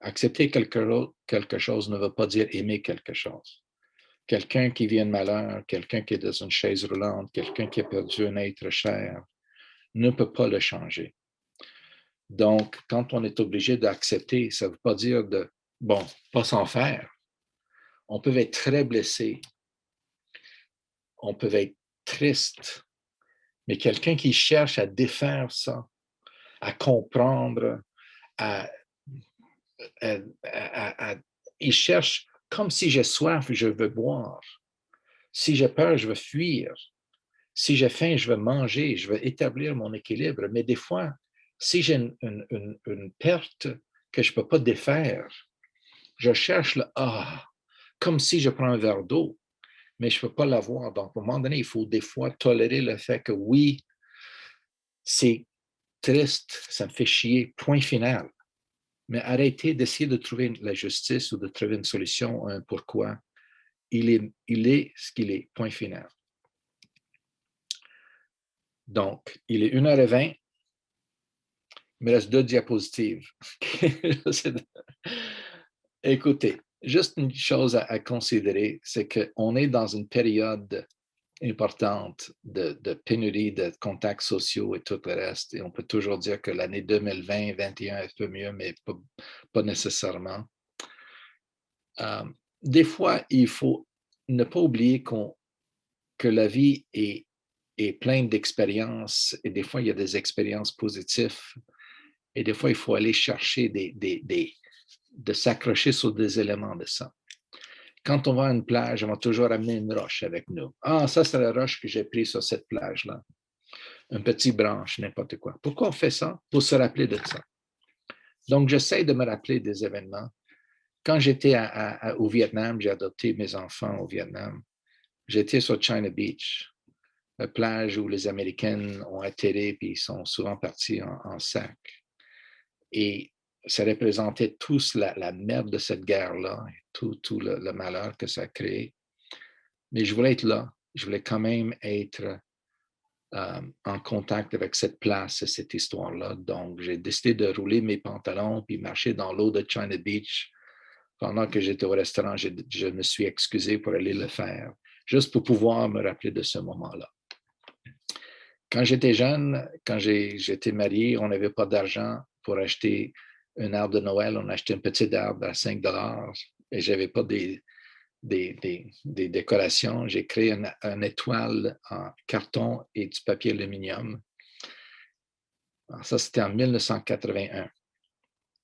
Accepter quelque chose ne veut pas dire aimer quelque chose. Quelqu'un qui vit un malheur, quelqu'un qui est dans une chaise roulante, quelqu'un qui a perdu un être cher, ne peut pas le changer. Donc, quand on est obligé d'accepter, ça ne veut pas dire pas s'en faire. On peut être très blessé, on peut être triste, mais quelqu'un qui cherche à défaire ça, à comprendre, il cherche comme si j'ai soif, je veux boire. Si j'ai peur, je veux fuir. Si j'ai faim, je veux manger, je veux établir mon équilibre. Mais des fois, si j'ai une perte que je ne peux pas défaire, je cherche le « ah », comme si je prends un verre d'eau, mais je ne peux pas l'avoir. Donc, à un moment donné, il faut des fois tolérer le fait que oui, c'est triste, ça me fait chier, point final. Mais arrêtez d'essayer de trouver la justice ou de trouver une solution, un pourquoi. Il est ce qu'il est, point final. Donc, il est 1h20. Il me reste 2 diapositives. Écoutez, juste une chose à considérer, c'est qu'on est dans une période importante de pénurie de contacts sociaux et tout le reste. Et on peut toujours dire que l'année 2020-2021 est un peu mieux, mais pas nécessairement. Des fois, il faut ne pas oublier que la vie est pleine d'expériences et des fois, il y a des expériences positives et des fois, il faut aller chercher de s'accrocher sur des éléments de ça. Quand on va à une plage, on va toujours amener une roche avec nous. Ah, ça, c'est la roche que j'ai prise sur cette plage-là. Un petit branche, n'importe quoi. Pourquoi on fait ça? Pour se rappeler de ça. Donc, j'essaie de me rappeler des événements. Quand j'étais au Vietnam, j'ai adopté mes enfants au Vietnam. J'étais sur China Beach, la plage où les Américains ont atterri puis ils sont souvent partis en sac. Et ça représentait tous la merde de cette guerre-là, tout le malheur que ça a créé. Mais je voulais être là. Je voulais quand même être en contact avec cette place et cette histoire-là. Donc, j'ai décidé de rouler mes pantalons puis marcher dans l'eau de China Beach. Pendant que j'étais au restaurant, je me suis excusé pour aller le faire, juste pour pouvoir me rappeler de ce moment-là. Quand j'étais jeune, quand j'étais marié, on n'avait pas d'argent pour acheter un arbre de Noël. On achetait un petit arbre à 5 $ et je n'avais pas des décorations. J'ai créé une étoile en carton et du papier aluminium. Alors ça, c'était en 1981.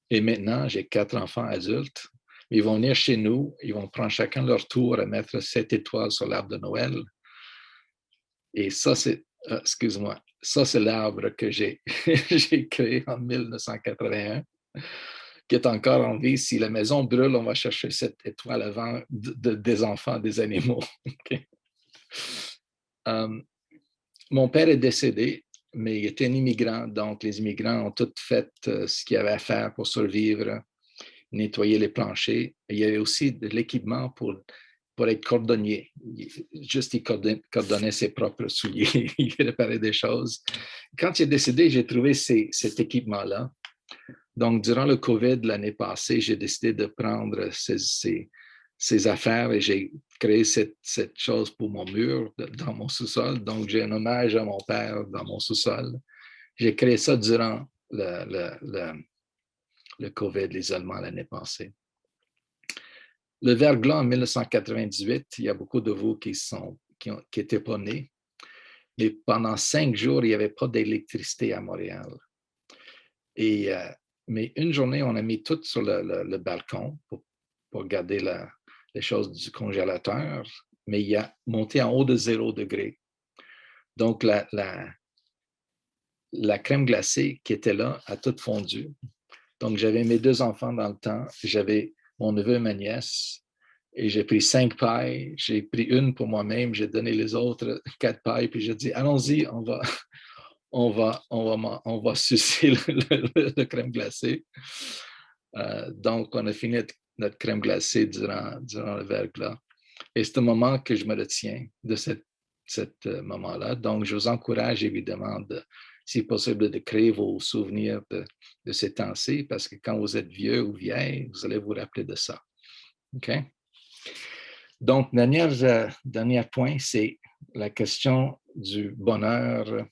Et maintenant, j'ai 4 enfants adultes. Ils vont venir chez nous, ils vont prendre chacun leur tour à mettre 7 étoiles sur l'arbre de Noël. Et ça, c'est, excuse-moi, ça, c'est l'arbre que j'ai créé en 1981, qui est encore en vie. Si la maison brûle, on va chercher cette étoile avant des enfants, des animaux. Okay. Mon père est décédé, mais il était un immigrant, donc les immigrants ont tout fait ce qu'il y avait à faire pour survivre, nettoyer les planchers. Il y avait aussi de l'équipement pour être cordonnier. Juste, il cordonnait ses propres souliers, il réparait des choses. Quand il est décédé, j'ai trouvé cet équipement-là. Donc, durant le COVID l'année passée, j'ai décidé de prendre ces affaires et j'ai créé cette chose pour mon mur dans mon sous-sol. Donc, j'ai un hommage à mon père dans mon sous-sol. J'ai créé ça durant le COVID, l'isolement l'année passée. Le verglas en 1998, il y a beaucoup de vous qui n'étaient pas nés. Mais pendant 5 jours, il n'y avait pas d'électricité à Montréal. Mais une journée, on a mis tout sur le balcon pour garder les choses du congélateur, mais il a monté en haut de 0 degré. Donc, la crème glacée qui était là a toute fondu. Donc, j'avais mes 2 enfants dans le temps. J'avais mon neveu et ma nièce. Et j'ai pris 5 pailles. J'ai pris une pour moi-même. J'ai donné les autres 4 pailles. Puis j'ai dit, allons-y, on va sucer le crème glacée. Donc, on a fini notre crème glacée durant le verglas. Et c'est un moment que je me retiens de cet moment-là. Donc, je vous encourage évidemment, si possible, de créer vos souvenirs de ces temps-ci, parce que quand vous êtes vieux ou vieille, vous allez vous rappeler de ça. OK? Donc, dernier point, c'est la question du bonheur,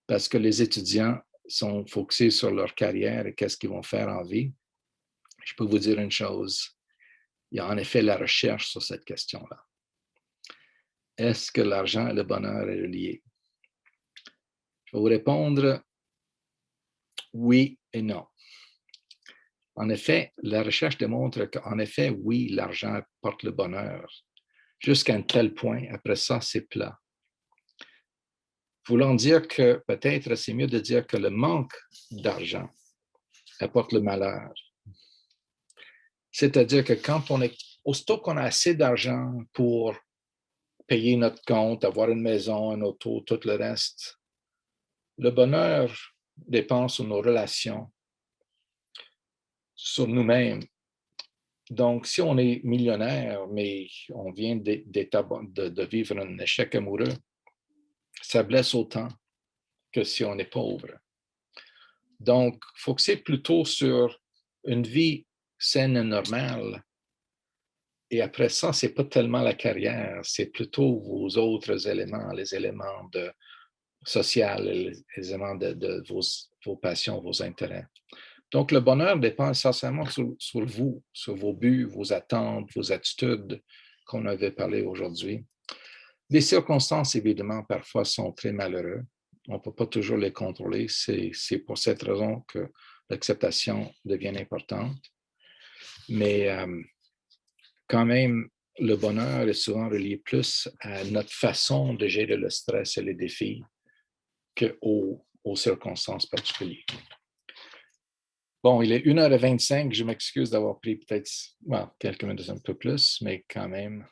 parce que les étudiants sont focusés sur leur carrière et qu'est-ce qu'ils vont faire en vie. Je peux vous dire une chose, il y a en effet la recherche sur cette question-là. Est-ce que l'argent et le bonheur est relié? Je vais vous répondre oui et non. En effet, la recherche démontre qu'en effet, oui, l'argent apporte le bonheur, jusqu'à un tel point, après ça, c'est plat. Voulant dire que peut-être c'est mieux de dire que le manque d'argent apporte le malheur. C'est-à-dire que aussitôt qu'on a assez d'argent pour payer notre compte, avoir une maison, un auto, tout le reste, le bonheur dépend sur nos relations, sur nous-mêmes. Donc, si on est millionnaire, mais on vient de vivre un échec amoureux, ça blesse autant que si on est pauvre. Donc, focuser plutôt sur une vie saine et normale. Et après ça, ce n'est pas tellement la carrière, c'est plutôt vos autres éléments, les éléments sociaux, les éléments de vos passions, vos intérêts. Donc, le bonheur dépend essentiellement sur vous, sur vos buts, vos attentes, vos attitudes qu'on avait parlé aujourd'hui. Les circonstances, évidemment, parfois sont très malheureuses. On ne peut pas toujours les contrôler. C'est pour cette raison que l'acceptation devient importante. Mais quand même, le bonheur est souvent relié plus à notre façon de gérer le stress et les défis qu'aux circonstances particulières. Bon, il est 1h25. Je m'excuse d'avoir pris peut-être quelques minutes un peu plus, mais quand même,